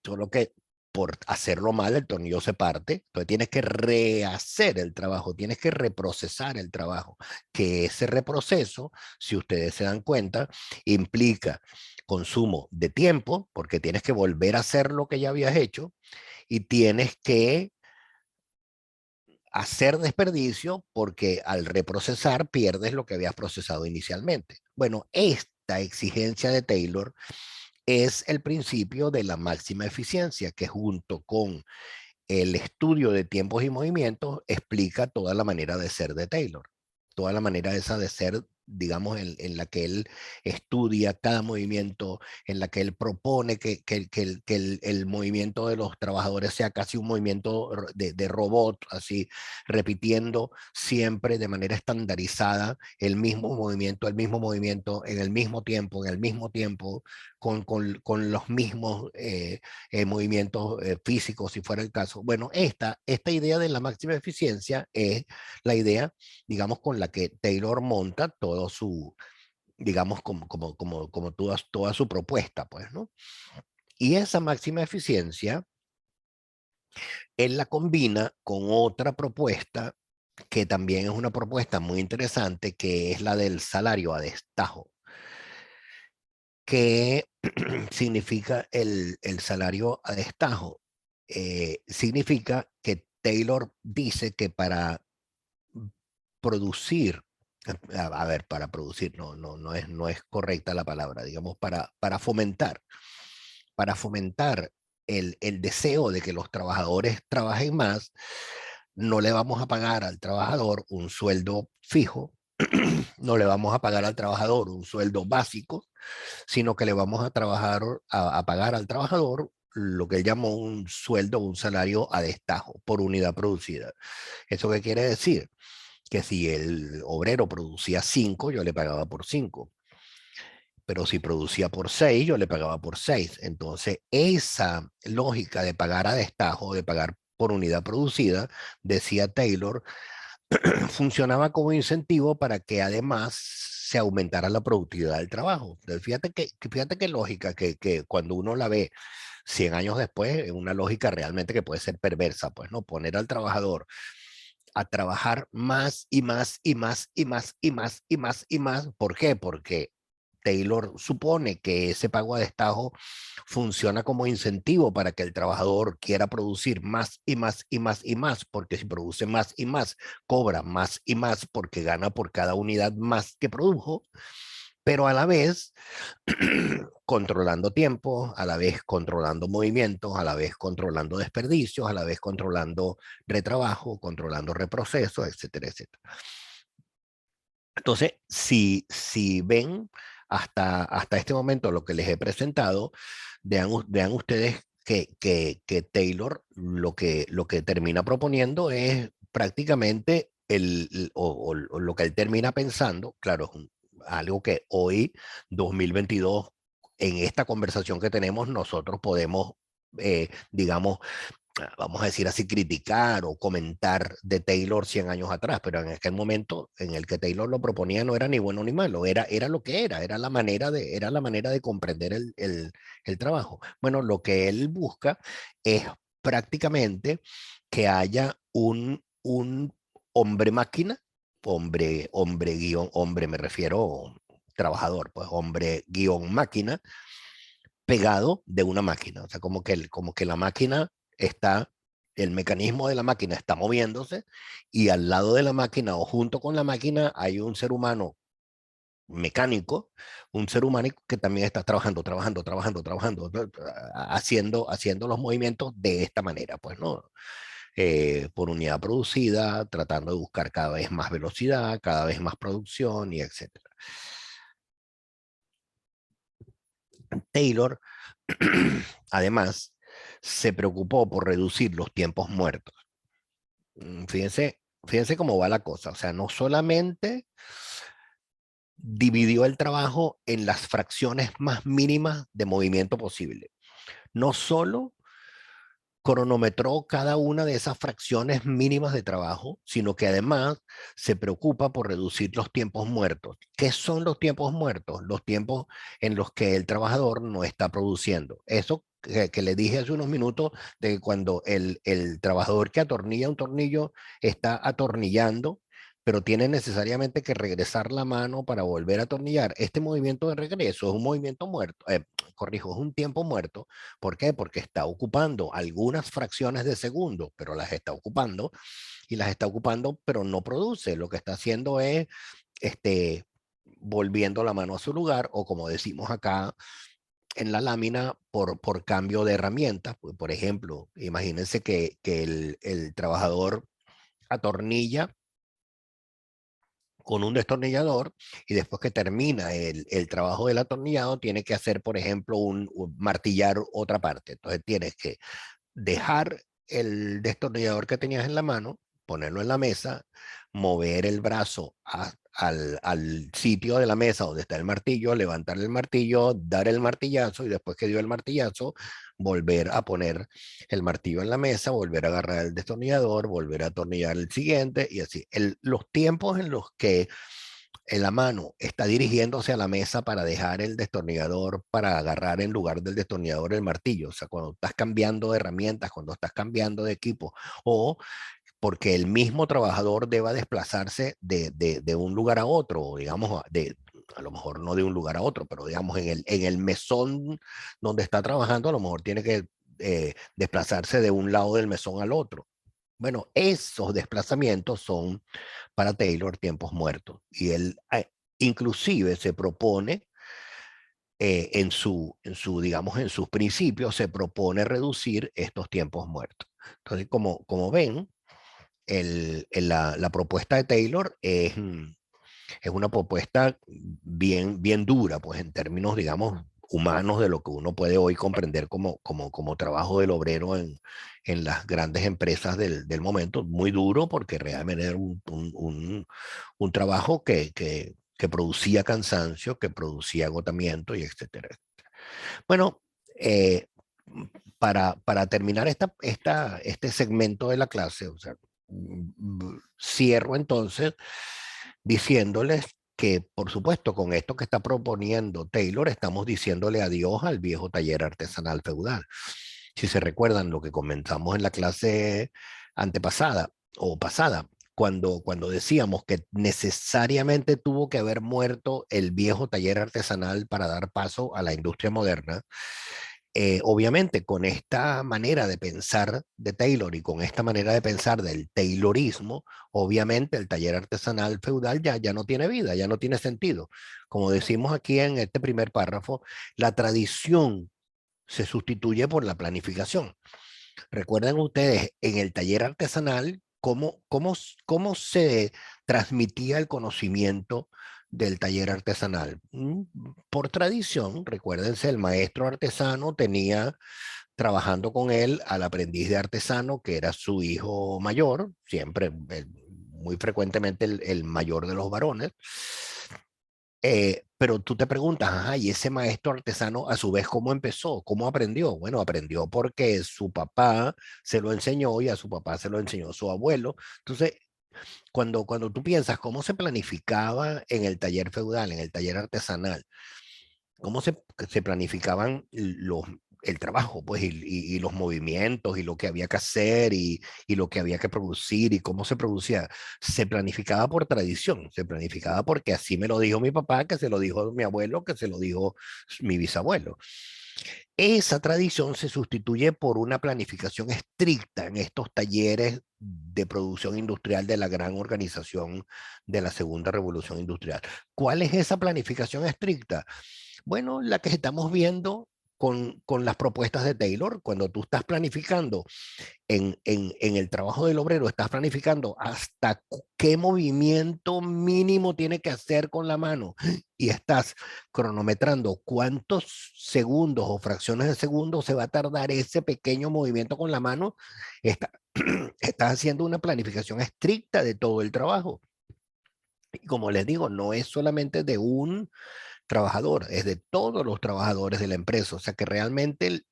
Solo que por hacerlo mal el tornillo se parte, entonces tienes que rehacer el trabajo, tienes que reprocesar el trabajo, que ese reproceso, si ustedes se dan cuenta, implica consumo de tiempo, porque tienes que volver a hacer lo que ya habías hecho, y tienes que hacer desperdicio porque al reprocesar pierdes lo que habías procesado inicialmente. Bueno, esta exigencia de Taylor es el principio de la máxima eficiencia, que junto con el estudio de tiempos y movimientos explica toda la manera de ser de Taylor, toda la manera esa de ser, digamos, en la que él estudia cada movimiento, en la que él propone que el movimiento de los trabajadores sea casi un movimiento de robot, así, repitiendo siempre de manera estandarizada el mismo movimiento, en el mismo tiempo, con los mismos movimientos físicos, si fuera el caso. Bueno, esta idea de la máxima eficiencia es la idea, digamos, con la que Taylor monta todo su, digamos, como toda su propuesta, pues, ¿no? Y esa máxima eficiencia, él la combina con otra propuesta que también es una propuesta muy interesante, que es la del salario a destajo. ¿Qué significa el salario a destajo? Significa que Taylor dice que para producir, a ver, para producir, no es correcta la palabra, digamos, para fomentar el deseo de que los trabajadores trabajen más, no le vamos a pagar al trabajador un sueldo fijo, no le vamos a pagar al trabajador un sueldo básico, sino que le vamos a pagar al trabajador lo que él llamó un sueldo, un salario a destajo por unidad producida. ¿Eso qué quiere decir? Que si el obrero producía 5, yo le pagaba por 5. Pero si producía por 6, yo le pagaba por 6. Entonces, esa lógica de pagar a destajo, de pagar por unidad producida, decía Taylor, funcionaba como incentivo para que además se aumentara la productividad del trabajo. Entonces, fíjate qué lógica, que cuando uno la ve 100 años después, es una lógica realmente que puede ser perversa, pues, ¿no? Poner al trabajador a trabajar más y más y más y más y más y más y más. ¿Por qué? Porque Taylor supone que ese pago a destajo funciona como incentivo para que el trabajador quiera producir más y más y más y más, porque si produce más y más, cobra más y más porque gana por cada unidad más que produjo, pero a la vez controlando tiempo, a la vez controlando movimientos, a la vez controlando desperdicios, a la vez controlando retrabajo, controlando reprocesos, etcétera, etcétera. Entonces, si ven hasta este momento lo que les he presentado, vean ustedes que Taylor lo que termina proponiendo es prácticamente o lo que él termina pensando, claro, es algo que hoy, 2022, en esta conversación que tenemos, nosotros podemos, digamos, vamos a decir así, criticar o comentar de Taylor 100 años atrás, pero en aquel momento en el que Taylor lo proponía no era ni bueno ni malo, era lo que era la manera de comprender el trabajo. Bueno, lo que él busca es prácticamente que haya un hombre máquina, hombre guión, hombre me refiero trabajador, pues hombre guión máquina, pegado de una máquina. O sea, como que la máquina está, el mecanismo de la máquina está moviéndose y al lado de la máquina o junto con la máquina hay un ser humano mecánico, un ser humano que también está trabajando, haciendo los movimientos de esta manera, pues, ¿no? Por unidad producida, tratando de buscar cada vez más velocidad, cada vez más producción y etcétera. Taylor además, se preocupó por reducir los tiempos muertos. Fíjense cómo va la cosa. O sea, no solamente dividió el trabajo en las fracciones más mínimas de movimiento posible, no solo cronometró cada una de esas fracciones mínimas de trabajo, sino que además se preocupa por reducir los tiempos muertos. ¿Qué son los tiempos muertos? Los tiempos en los que el trabajador no está produciendo. Eso que le dije hace unos minutos, de cuando el trabajador que atornilla un tornillo está atornillando, pero tiene necesariamente que regresar la mano para volver a atornillar. Este movimiento de regreso es un movimiento muerto, corrijo, es un tiempo muerto. ¿Por qué? Porque está ocupando algunas fracciones de segundo, pero las está ocupando y las está ocupando, pero no produce. Lo que está haciendo es este, volviendo la mano a su lugar, o como decimos acá en la lámina, por cambio de herramientas. Pues, por ejemplo, imagínense que el trabajador atornilla con un destornillador y después que termina el trabajo del atornillado tiene que hacer, por ejemplo, un martillar otra parte. Entonces tienes que dejar el destornillador que tenías en la mano, ponerlo en la mesa, mover el brazo al sitio de la mesa donde está el martillo, levantar el martillo, dar el martillazo y después que dio el martillazo, volver a poner el martillo en la mesa, volver a agarrar el destornillador, volver a atornillar el siguiente y así. Los tiempos en los que la mano está dirigiéndose a la mesa para dejar el destornillador, para agarrar en lugar del destornillador el martillo. O sea, cuando estás cambiando de herramientas, cuando estás cambiando de equipo, o porque el mismo trabajador deba desplazarse de un lugar a otro, o digamos, a lo mejor no de un lugar a otro, pero digamos en el mesón donde está trabajando, a lo mejor tiene que desplazarse de un lado del mesón al otro. Bueno, esos desplazamientos son para Taylor tiempos muertos. Y él inclusive se propone, digamos, en sus principios, se propone reducir estos tiempos muertos. Entonces, como ven, la propuesta de Taylor es una propuesta bien, bien dura, pues en términos, digamos, humanos de lo que uno puede hoy comprender como trabajo del obrero en las grandes empresas del momento. Muy duro porque realmente era un trabajo que producía cansancio, que producía agotamiento y etcétera. Bueno, eh, para terminar este segmento de la clase, o sea, cierro entonces diciéndoles que, por supuesto, con esto que está proponiendo Taylor, estamos diciéndole adiós al viejo taller artesanal feudal. Si se recuerdan lo que comenzamos en la clase antepasada o pasada, cuando decíamos que necesariamente tuvo que haber muerto el viejo taller artesanal para dar paso a la industria moderna, obviamente con esta manera de pensar de Taylor y con esta manera de pensar del Taylorismo, obviamente el taller artesanal feudal ya no tiene vida, ya no tiene sentido. Como decimos aquí en este primer párrafo, la tradición se sustituye por la planificación. Recuerden ustedes en el taller artesanal cómo se transmitía el conocimiento del taller artesanal. Por tradición, recuérdense, el maestro artesano tenía trabajando con él al aprendiz de artesano, que era su hijo mayor, siempre, muy frecuentemente el mayor de los varones. Pero tú te preguntas, ajá, ¿y ese maestro artesano a su vez cómo empezó? ¿Cómo aprendió? Bueno, aprendió porque su papá se lo enseñó y a su papá se lo enseñó su abuelo. Entonces, cuando tú piensas cómo se planificaba en el taller feudal, en el taller artesanal, cómo se planificaban el trabajo, pues, y los movimientos, y lo que había que hacer, y lo que había que producir, y cómo se producía. Se planificaba por tradición, se planificaba porque así me lo dijo mi papá, que se lo dijo mi abuelo, que se lo dijo mi bisabuelo. Esa tradición se sustituye por una planificación estricta en estos talleres de producción industrial de la gran organización de la Segunda Revolución Industrial. ¿Cuál es esa planificación estricta? Bueno, la que estamos viendo con las propuestas de Taylor. Cuando tú estás planificando en el trabajo del obrero, estás planificando hasta qué movimiento mínimo tiene que hacer con la mano y estás cronometrando cuántos segundos o fracciones de segundo se va a tardar ese pequeño movimiento con la mano. Está, estás haciendo una planificación estricta de todo el trabajo. Y como les digo, no es solamente de un trabajador, es de todos los trabajadores de la empresa. O sea que realmente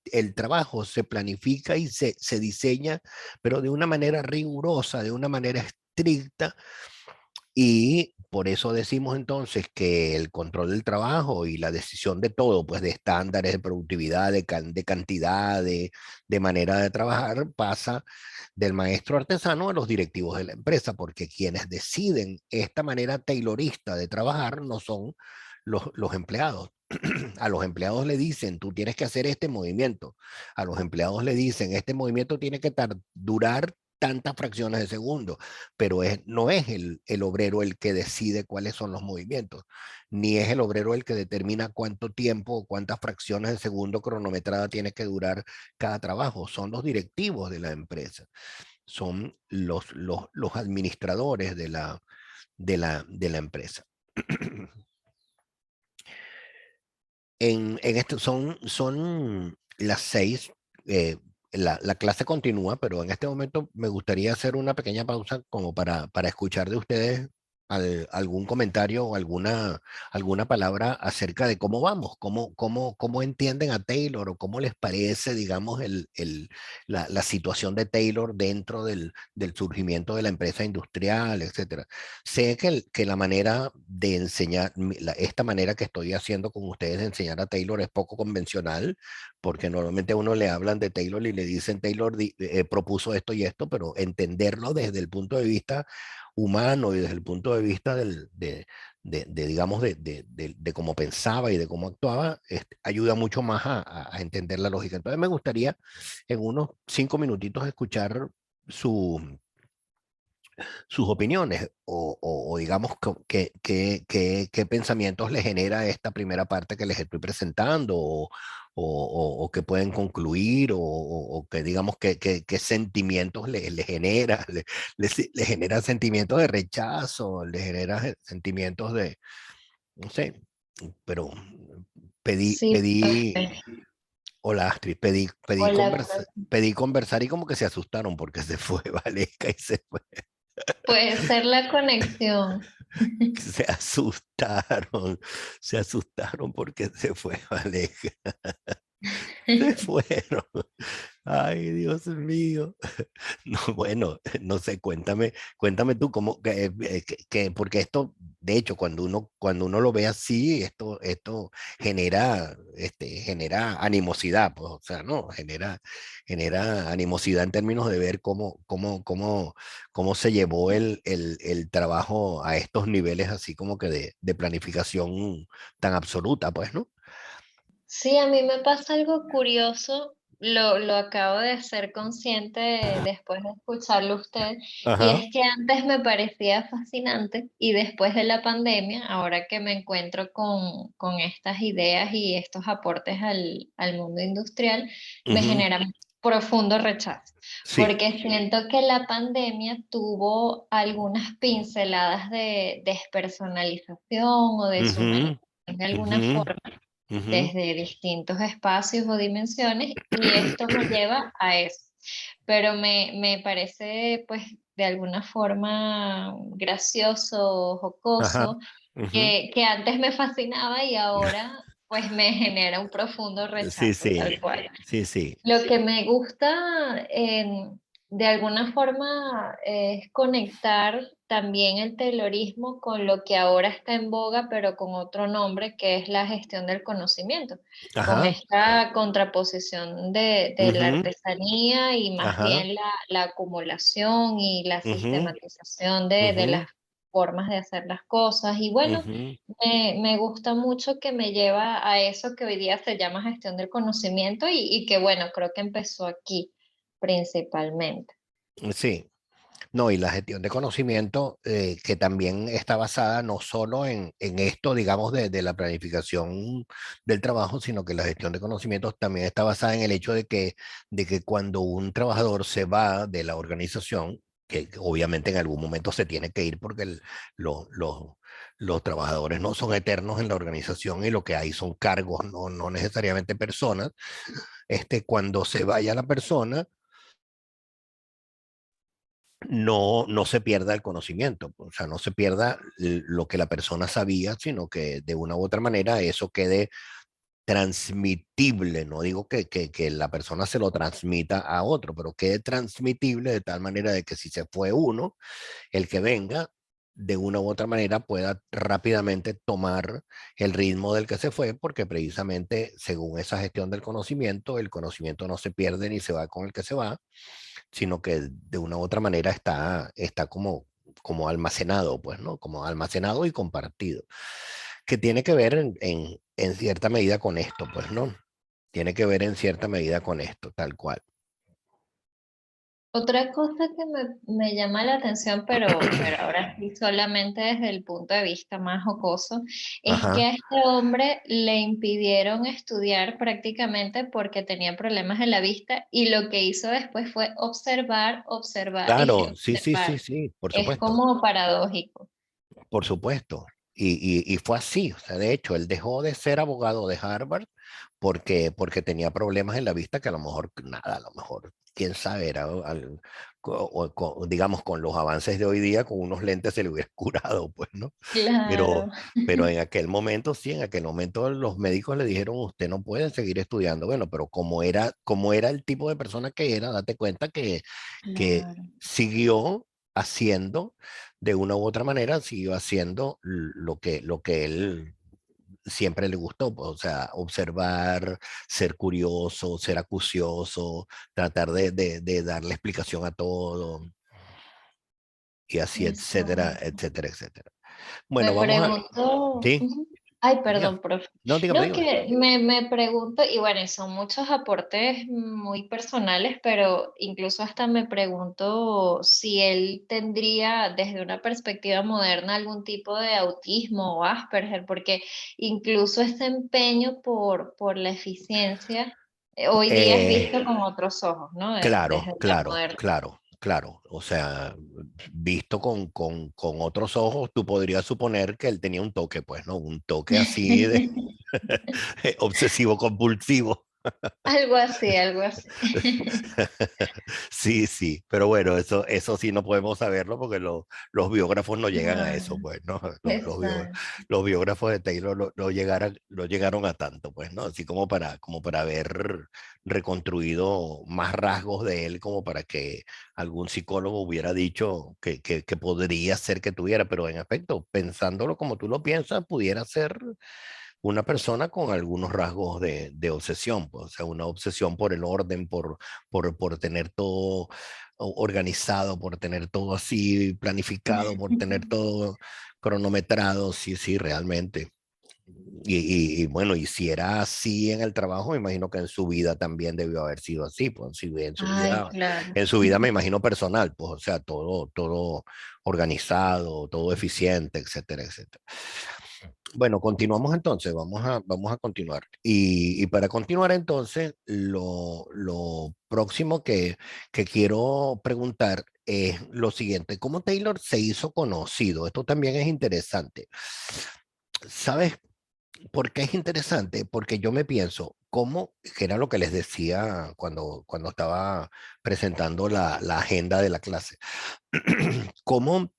el trabajo se planifica y se diseña, pero de una manera rigurosa, de una manera estricta. Y por eso decimos entonces que el control del trabajo y la decisión de todo, pues de estándares de productividad, de cantidad, de manera de trabajar, pasa del maestro artesano a los directivos de la empresa, porque quienes deciden esta manera taylorista de trabajar no son los empleados. A los empleados le dicen, tú tienes que hacer este movimiento. A los empleados le dicen, este movimiento tiene que durar tantas fracciones de segundo, pero no es el obrero el que decide cuáles son los movimientos, ni es el obrero el que determina cuánto tiempo o cuántas fracciones de segundo cronometrada tiene que durar cada trabajo. Son los directivos de la empresa, son los administradores de la empresa. En esto son las 6. La clase continúa, pero en este momento me gustaría hacer una pequeña pausa como para escuchar de ustedes algún comentario o alguna palabra acerca de cómo vamos, cómo entienden a Taylor o cómo les parece, digamos, la situación de Taylor dentro del surgimiento de la empresa industrial, etcétera. Sé que la manera de enseñar, esta manera que estoy haciendo con ustedes de enseñar a Taylor es poco convencional, porque normalmente a uno le hablan de Taylor y le dicen Taylor propuso esto y esto, pero entenderlo desde el punto de vista humano y desde el punto de vista digamos, de cómo pensaba y de cómo actuaba, ayuda mucho más a entender la lógica. Entonces me gustaría en unos 5 minutitos escuchar su sus opiniones o digamos qué pensamientos les genera esta primera parte que les estoy presentando o que pueden concluir o que digamos qué sentimientos le genera, le genera sentimientos de rechazo, le genera sentimientos de, no sé, pero Pedí, Sí, pedí, profe. hola Astrid, Hola, profe. pedí conversar y como que se asustaron porque se fue Valesca y se fue. Puede ser la conexión. Se asustaron, se asustaron porque se fue Valesca. Se fueron. Ay, Dios mío. No, bueno, no sé, cuéntame tú cómo, porque esto, de hecho, cuando uno lo ve así, esto genera, genera animosidad, pues, o sea, no, genera animosidad en términos de ver cómo se llevó el trabajo a estos niveles así como que de planificación tan absoluta, pues, ¿no? Sí, a mí me pasa algo curioso, lo acabo de ser consciente después de escucharlo a usted, y Ajá. es que antes me parecía fascinante y después de la pandemia, ahora que me encuentro con estas ideas y estos aportes al mundo industrial, me Ujú. generan profundo rechazo, Sí. porque siento que la pandemia tuvo algunas pinceladas de despersonalización o Ujú, deshumanización de alguna ujú, forma ujú. desde distintos espacios o dimensiones y esto me lleva a eso. Pero me parece pues de alguna forma gracioso, Ajá. jocoso, Ujú. que antes me fascinaba y ahora pues me genera un profundo Sí, rechazo, sí, tal cual. sí, sí. Lo que me gusta de alguna forma es conectar también el Taylorismo con lo que ahora está en boga, pero con otro nombre, que es la gestión del conocimiento, con Ajá. esta contraposición de la Ujú. artesanía y más Ajá. bien la acumulación y la Ujú. sistematización de las Ujú. formas de hacer las cosas. Y bueno, Ujú. me gusta mucho que me lleva a eso que hoy día se llama gestión del conocimiento y que bueno, creo que empezó aquí principalmente. Sí. No, y la gestión de conocimiento que también está basada no solo en esto, digamos, de la planificación del trabajo, sino que la gestión de conocimientos también está basada en el hecho de que cuando un trabajador se va de la organización, que obviamente en algún momento se tiene que ir porque lo- lo- los trabajadores no son eternos en la organización y lo que hay son cargos, no necesariamente personas, cuando se vaya la persona no se pierda el conocimiento, pues, o sea, no se pierda lo que la persona sabía, sino que de una u otra manera eso quede transmitible. No digo que la persona se lo transmita a otro, pero quede transmitible de tal manera de que si se fue uno, el que venga, de una u otra manera pueda rápidamente tomar el ritmo del que se fue, porque precisamente según esa gestión del conocimiento, el conocimiento no se pierde ni se va con el que se va, sino que de una u otra manera está como almacenado, pues, ¿no? Como almacenado y compartido, que tiene que ver en cierta medida con esto, pues, ¿no? Tiene que ver en cierta medida con esto, tal cual. Otra cosa que me llama la atención, pero ahora sí solamente desde el punto de vista más jocoso, es que Ajá. a este hombre le impidieron estudiar prácticamente porque tenía problemas en la vista y lo que hizo después fue observar, observar y Claro, sí, sí, sí, observar. sí, por Es supuesto. como paradójico. Por supuesto. Y fue así. O sea, de hecho, él dejó de ser abogado de Harvard porque tenía problemas en la vista que a lo mejor, nada, a lo mejor, quién sabe, digamos, con los avances de hoy día, con unos lentes se le hubiera curado, pues, ¿no? Claro, Pero en aquel momento, sí, en aquel momento los médicos le dijeron, usted no puede seguir estudiando. Bueno, pero como era el tipo de persona que era, date cuenta que claro. siguió haciendo de una u otra manera, siguió haciendo lo que él siempre le gustó, pues, o sea, observar, ser curioso, ser acucioso, tratar de darle explicación a todo, y así, etcétera, Exacto. etcétera, etcétera. Me Bueno, vamos a... pregunto, Sí, ujú. Ay, diga. perdón, profe. No, dígame, No, dígame. que me pregunto, y bueno, y son muchos aportes muy personales, pero incluso hasta me pregunto si él tendría desde una perspectiva moderna algún tipo de autismo o Asperger, porque incluso ese empeño por la eficiencia hoy día es Eh, visto con otros ojos, ¿no? Desde claro, la claro, moderna. claro. claro, o sea, visto con otros ojos, tú podrías suponer que él tenía un toque, pues, ¿no? Un toque así de obsesivo compulsivo. Algo así, algo así. Sí, sí, pero bueno, eso sí no podemos saberlo porque los biógrafos no llegan a eso, No, pues, ¿no? exacto. Los biógrafos de Taylor no llegaron a tanto, pues, ¿no? Así como para haber reconstruido más rasgos de él, como para que algún psicólogo hubiera dicho que podría ser que tuviera, pero en efecto, pensándolo como tú lo piensas, pudiera ser una persona con algunos rasgos de obsesión, pues, o sea, una obsesión por el orden, por tener todo organizado, por tener todo así planificado, por tener todo cronometrado, sí, sí, realmente. Y bueno, y si era así en el trabajo, me imagino que en su vida también debió haber sido así, pues Ay, claro. en su vida me imagino personal, pues, o sea, todo organizado, todo eficiente, etcétera, etcétera. Bueno, continuamos entonces, vamos a continuar. Y para continuar entonces, lo próximo que quiero preguntar es lo siguiente, ¿cómo Taylor se hizo conocido? Esto también es interesante. ¿Sabes por qué es interesante? Porque yo me pienso, ¿cómo, que era lo que les decía cuando estaba presentando la agenda de la clase? Cómo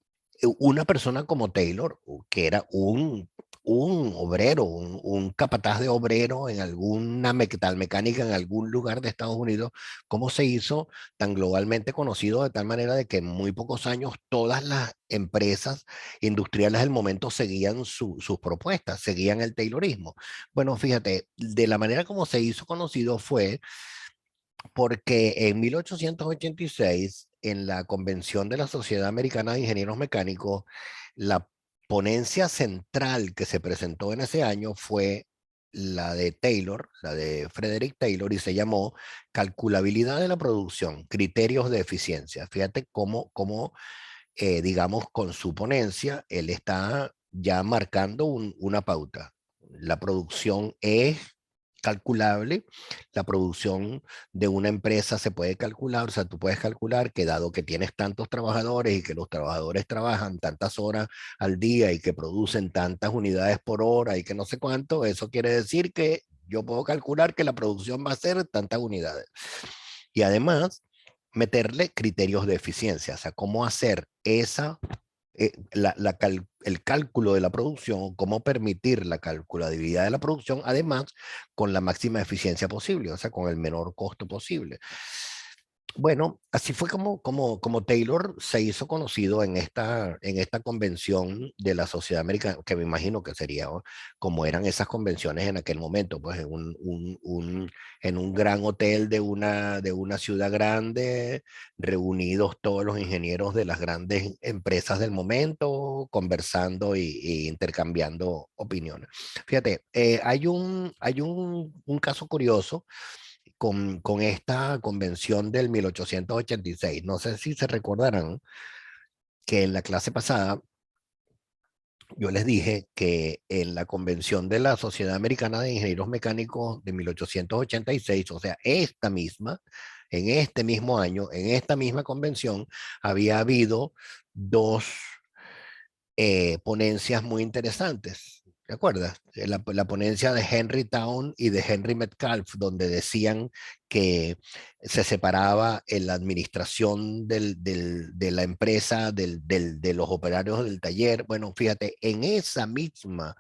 una persona como Taylor, que era un obrero, un capataz de obrero en alguna metal mecánica en algún lugar de Estados Unidos, cómo se hizo tan globalmente conocido de tal manera de que en muy pocos años todas las empresas industriales del momento seguían sus propuestas, seguían el Taylorismo. Bueno, fíjate, de la manera como se hizo conocido fue porque en 1886, en la convención de la Sociedad Americana de Ingenieros Mecánicos, la ponencia central que se presentó en ese año fue la de Taylor, la de Frederick Taylor, y se llamó Calculabilidad de la producción, criterios de eficiencia. Fíjate digamos, con su ponencia, él está ya marcando una pauta. La producción es calculable, la producción de una empresa se puede calcular, o sea, tú puedes calcular que dado que tienes tantos trabajadores y que los trabajadores trabajan tantas horas al día y que producen tantas unidades por hora y que no sé cuánto, eso quiere decir que yo puedo calcular que la producción va a ser tantas unidades. Y además, meterle criterios de eficiencia, o sea, cómo hacer el cálculo de la producción, cómo permitir la calculabilidad de la producción, además con la máxima eficiencia posible, o sea, con el menor costo posible. Bueno, así fue como Taylor se hizo conocido en esta convención de la Sociedad Americana, que me imagino que sería, ¿no?, como eran esas convenciones en aquel momento, pues en en un gran hotel de una ciudad grande, reunidos todos los ingenieros de las grandes empresas del momento, conversando y intercambiando opiniones. Fíjate, hay un caso curioso con esta convención del 1886. No sé si se recordarán que en la clase pasada yo les dije que en la convención de la Sociedad Americana de Ingenieros Mecánicos de 1886, o sea, esta misma, en este mismo año, en esta misma convención, había habido dos ponencias muy interesantes. ¿Te acuerdas? La ponencia de Henry Town y de Henry Metcalf, donde decían que se separaba en la administración de la empresa, de los operarios del taller. Bueno, fíjate, en esa misma,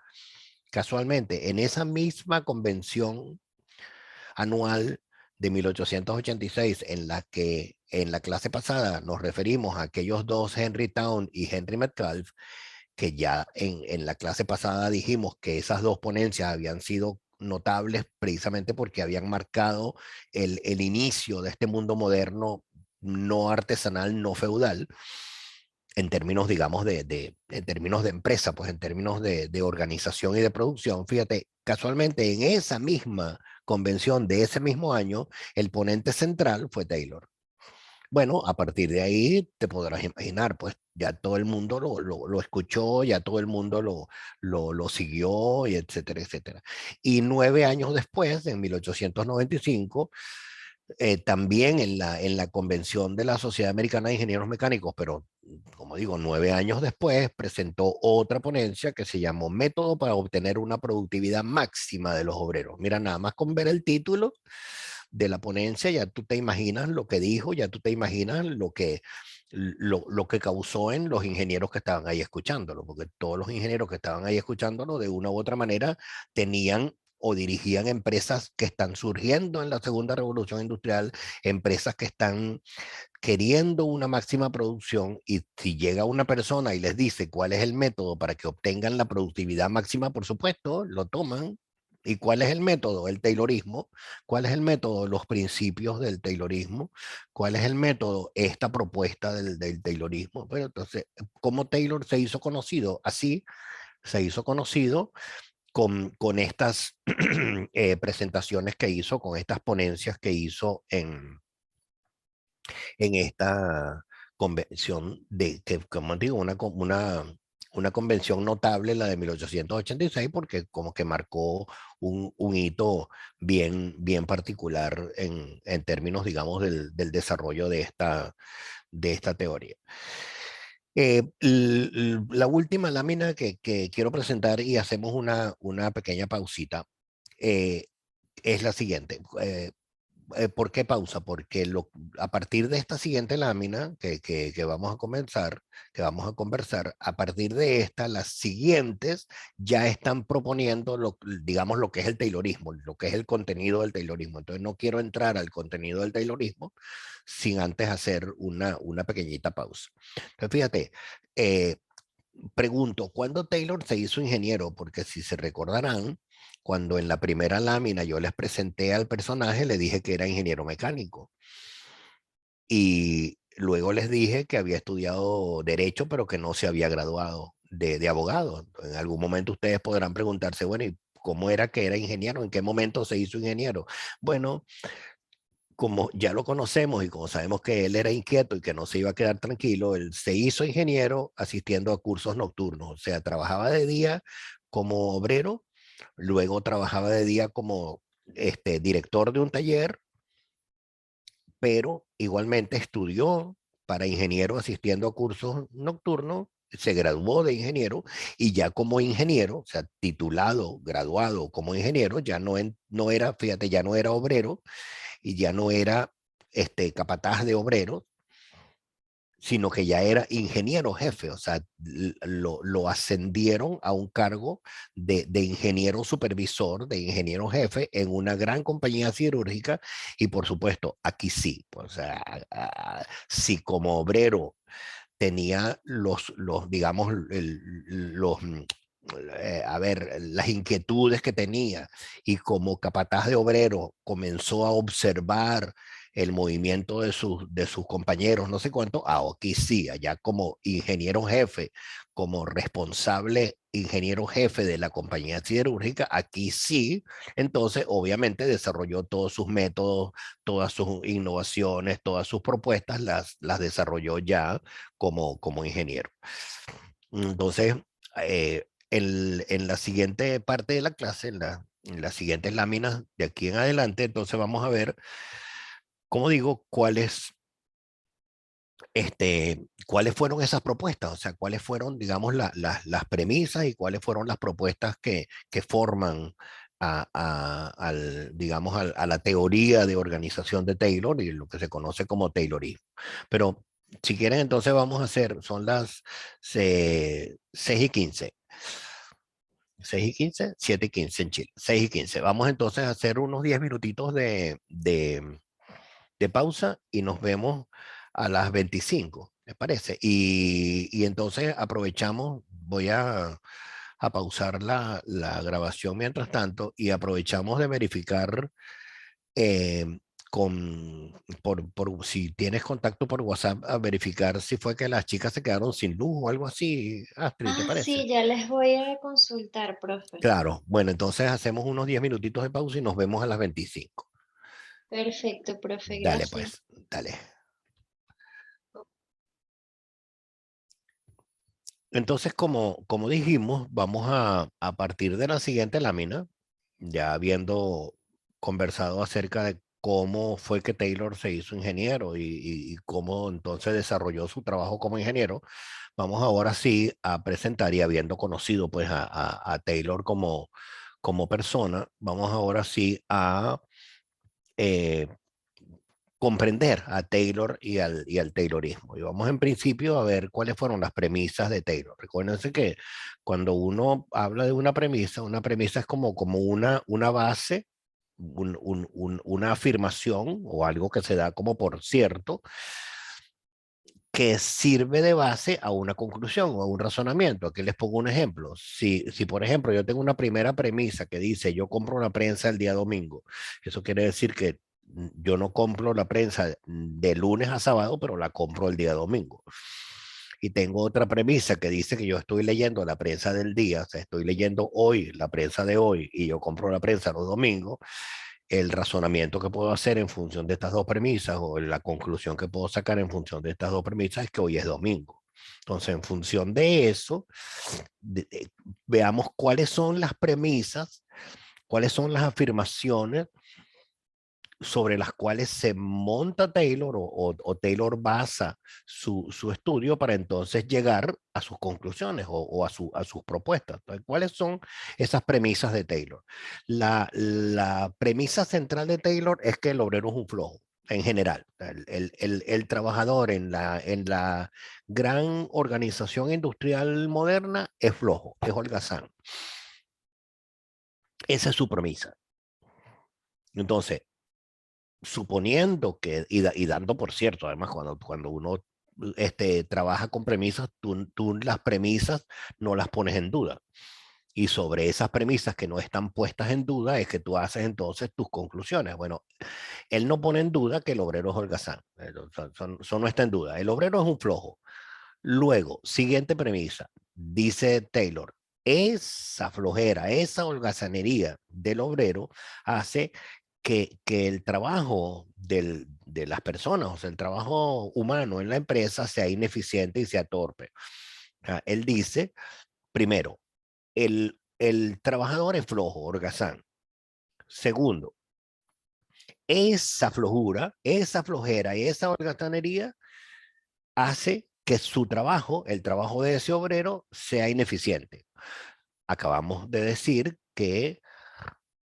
casualmente, en esa misma convención anual de 1886, en la que en la clase pasada nos referimos a aquellos dos, Henry Town y Henry Metcalf, que ya en la clase pasada dijimos que esas dos ponencias habían sido notables precisamente porque habían marcado el inicio de este mundo moderno no artesanal, no feudal, en términos, digamos, en términos de empresa, pues en términos de organización y de producción. Fíjate, casualmente en esa misma convención de ese mismo año, el ponente central fue Taylor. Bueno, a partir de ahí te podrás imaginar, pues ya todo el mundo lo escuchó, ya todo el mundo lo siguió, y etcétera, etcétera. Y 9 años después, en 1895, También en la convención de la Sociedad Americana de Ingenieros Mecánicos, pero como digo, 9 años después, presentó otra ponencia que se llamó Método para obtener una productividad máxima de los obreros. Mira, nada más con ver el título de la ponencia, ya tú te imaginas lo que dijo, ya tú te imaginas lo que causó en los ingenieros que estaban ahí escuchándolo, porque todos los ingenieros que estaban ahí escuchándolo de una u otra manera tenían o dirigían empresas que están surgiendo en la segunda revolución industrial, empresas que están queriendo una máxima producción, y si llega una persona y les dice cuál es el método para que obtengan la productividad máxima, por supuesto, lo toman. ¿Y cuál es el método? El Taylorismo. ¿Cuál es el método? Los principios del Taylorismo. ¿Cuál es el método? Esta propuesta del Taylorismo. Bueno, entonces, ¿cómo Taylor se hizo conocido? Así se hizo conocido con estas presentaciones que hizo, con estas ponencias que hizo en esta convención de, que, como digo, una convención notable, la de 1886, porque como que marcó un hito bien particular en términos, digamos, del desarrollo de esta teoría. La última lámina que quiero presentar, y hacemos una pequeña pausita, eh, es la siguiente. ¿Por qué pausa? Porque a partir de esta siguiente lámina que vamos a comenzar, que vamos a conversar, a partir de esta, las siguientes ya están proponiendo, digamos, lo que es el Taylorismo, lo que es el contenido del Taylorismo. Entonces no quiero entrar al contenido del Taylorismo sin antes hacer una pequeñita pausa. Entonces fíjate, eh, pregunto, ¿cuándo Taylor se hizo ingeniero? Porque si se recordarán, cuando en la primera lámina yo les presenté al personaje, le dije que era ingeniero mecánico. Y luego les dije que había estudiado derecho, pero que no se había graduado de abogado. En algún momento ustedes podrán preguntarse, bueno, ¿y cómo era que era ingeniero? ¿En qué momento se hizo ingeniero? Bueno, como ya lo conocemos y como sabemos que él era inquieto y que no se iba a quedar tranquilo, él se hizo ingeniero asistiendo a cursos nocturnos. O sea, trabajaba de día como obrero, luego trabajaba de día como director de un taller, pero igualmente estudió para ingeniero asistiendo a cursos nocturnos, se graduó de ingeniero, y ya como ingeniero, o sea, titulado, graduado como ingeniero, ya no era, fíjate, ya no era obrero, y ya no era capataz de obreros, sino que ya era ingeniero jefe. O sea, lo ascendieron a un cargo de ingeniero supervisor, de ingeniero jefe en una gran compañía siderúrgica. Y por supuesto, aquí sí, o sea, si como obrero tenía digamos, a ver, las inquietudes que tenía, y como capataz de obrero comenzó a observar el movimiento de sus compañeros, no sé cuánto, aquí sí, allá como ingeniero jefe, como responsable ingeniero jefe de la compañía siderúrgica, aquí sí, entonces obviamente desarrolló todos sus métodos, todas sus innovaciones, todas sus propuestas, las desarrolló ya como ingeniero. Entonces, en la siguiente parte de la clase, en las siguientes láminas de aquí en adelante, entonces vamos a ver, como digo, cuáles fueron esas propuestas, o sea, cuáles fueron, digamos, las premisas, y cuáles fueron las propuestas que forman digamos, a la teoría de organización de Taylor y lo que se conoce como Taylorismo. Pero si quieren, entonces vamos a hacer, son las 6:15. 6:15, 7:15 en Chile, 6:15. Vamos entonces a hacer unos 10 minutitos de pausa, y nos vemos a las 25, ¿me parece? Y entonces aprovechamos, voy a pausar la grabación mientras tanto, y aprovechamos de verificar eh, por si tienes contacto por WhatsApp, a verificar si fue que las chicas se quedaron sin luz o algo así. Astrid, ¿te Ah, parece? sí, ya les voy a consultar, profe. Claro, bueno, entonces hacemos unos 10 minutitos de pausa y nos vemos a las 25. Perfecto, profe, Dale gracias. pues, dale. Entonces, como dijimos, vamos a partir de la siguiente lámina, ya habiendo conversado acerca de cómo fue que Taylor se hizo ingeniero y cómo entonces desarrolló su trabajo como ingeniero, vamos ahora sí a presentar, y habiendo conocido pues a Taylor como persona, vamos ahora sí a eh, comprender a Taylor y al Taylorismo. Y vamos en principio a ver cuáles fueron las premisas de Taylor. Recuérdense que cuando uno habla de una premisa es como una base, una afirmación o algo que se da como por cierto, que sirve de base a una conclusión o a un razonamiento. Aquí les pongo un ejemplo. Si por ejemplo, yo tengo una primera premisa que dice, yo compro una prensa el día domingo, eso quiere decir que yo no compro la prensa de lunes a sábado, pero la compro el día domingo. Y tengo otra premisa que dice que yo estoy leyendo la prensa del día, o sea, estoy leyendo hoy la prensa de hoy y yo compro la prensa los domingos. El razonamiento que puedo hacer en función de estas dos premisas o la conclusión que puedo sacar en función de estas dos premisas es que hoy es domingo. Entonces, en función de eso, veamos cuáles son las premisas, cuáles son las afirmaciones sobre las cuales se monta Taylor o Taylor basa su estudio para entonces llegar a sus conclusiones o a sus propuestas. Entonces, ¿cuáles son esas premisas de Taylor? La premisa central de Taylor es que el obrero es un flojo. En general, el trabajador en la gran organización industrial moderna es flojo, es holgazán. Esa es su premisa. Entonces, suponiendo que, y dando por cierto, además, cuando uno trabaja con premisas, tú las premisas no las pones en duda. Y sobre esas premisas que no están puestas en duda es que tú haces entonces tus conclusiones. Bueno, él no pone en duda que el obrero es holgazán. Eso no está en duda. El obrero es un flojo. Luego, siguiente premisa, dice Taylor, esa flojera, esa holgazanería del obrero hace que el trabajo de las personas, o sea, el trabajo humano en la empresa sea ineficiente y sea torpe. O sea, él dice, primero, el trabajador es flojo, holgazán. Segundo, esa flojura, esa flojera y esa holgazanería hace que su trabajo, el trabajo de ese obrero, sea ineficiente. Acabamos de decir que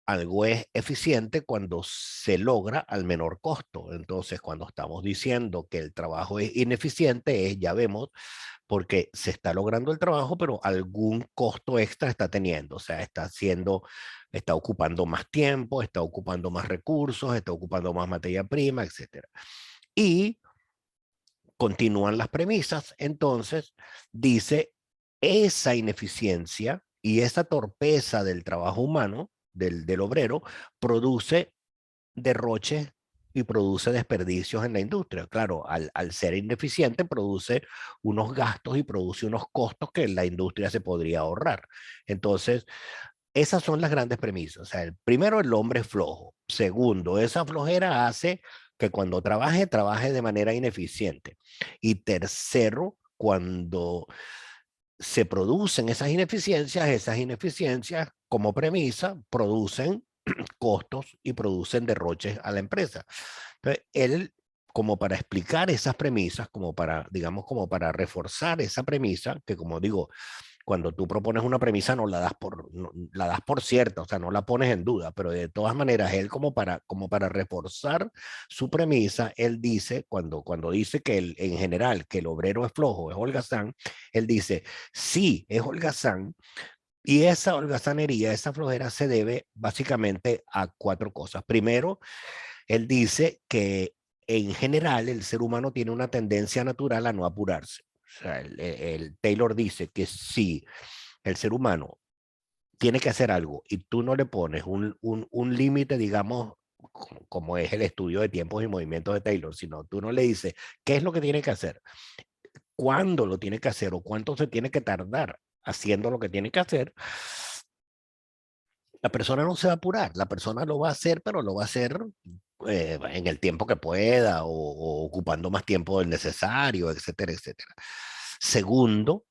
algo es eficiente cuando se logra al menor costo. Entonces, cuando estamos diciendo que el trabajo es ineficiente, ya vemos porque se está logrando el trabajo, pero algún costo extra está teniendo. O sea, está ocupando más tiempo, está ocupando más recursos, está ocupando más materia prima, etcétera. Y continúan las premisas, entonces dice, esa ineficiencia y esa torpeza del trabajo humano, del obrero, produce derroches y produce desperdicios en la industria. Claro, al ser ineficiente produce unos gastos y produce unos costos que la industria se podría ahorrar. Entonces, esas son las grandes premisas. O sea, primero, el hombre es flojo. Segundo, esa flojera hace que cuando trabaje, trabaje de manera ineficiente. Y tercero, cuando se producen esas ineficiencias como premisa producen costos y producen derroches a la empresa. Entonces, él, como para explicar esas premisas, como para, digamos, como para reforzar esa premisa, que como digo, cuando tú propones una premisa no la das la das por cierta, o sea, no la pones en duda, pero de todas maneras, él como para reforzar su premisa, él dice, cuando dice que en general, que el obrero es flojo, es holgazán, él dice, sí, es holgazán, y esa holgazanería, esa flojera se debe básicamente a cuatro cosas. Primero, él dice que en general el ser humano tiene una tendencia natural a no apurarse. O sea, el Taylor dice que si el ser humano tiene que hacer algo y tú no le pones un límite, digamos, como es el estudio de tiempos y movimientos de Taylor, sino tú no le dices qué es lo que tiene que hacer, cuándo lo tiene que hacer o cuánto se tiene que tardar haciendo lo que tiene que hacer, la persona no se va a apurar, la persona lo va a hacer, pero lo va a hacer en el tiempo que pueda o ocupando más tiempo del necesario, etcétera, etcétera. Segundo,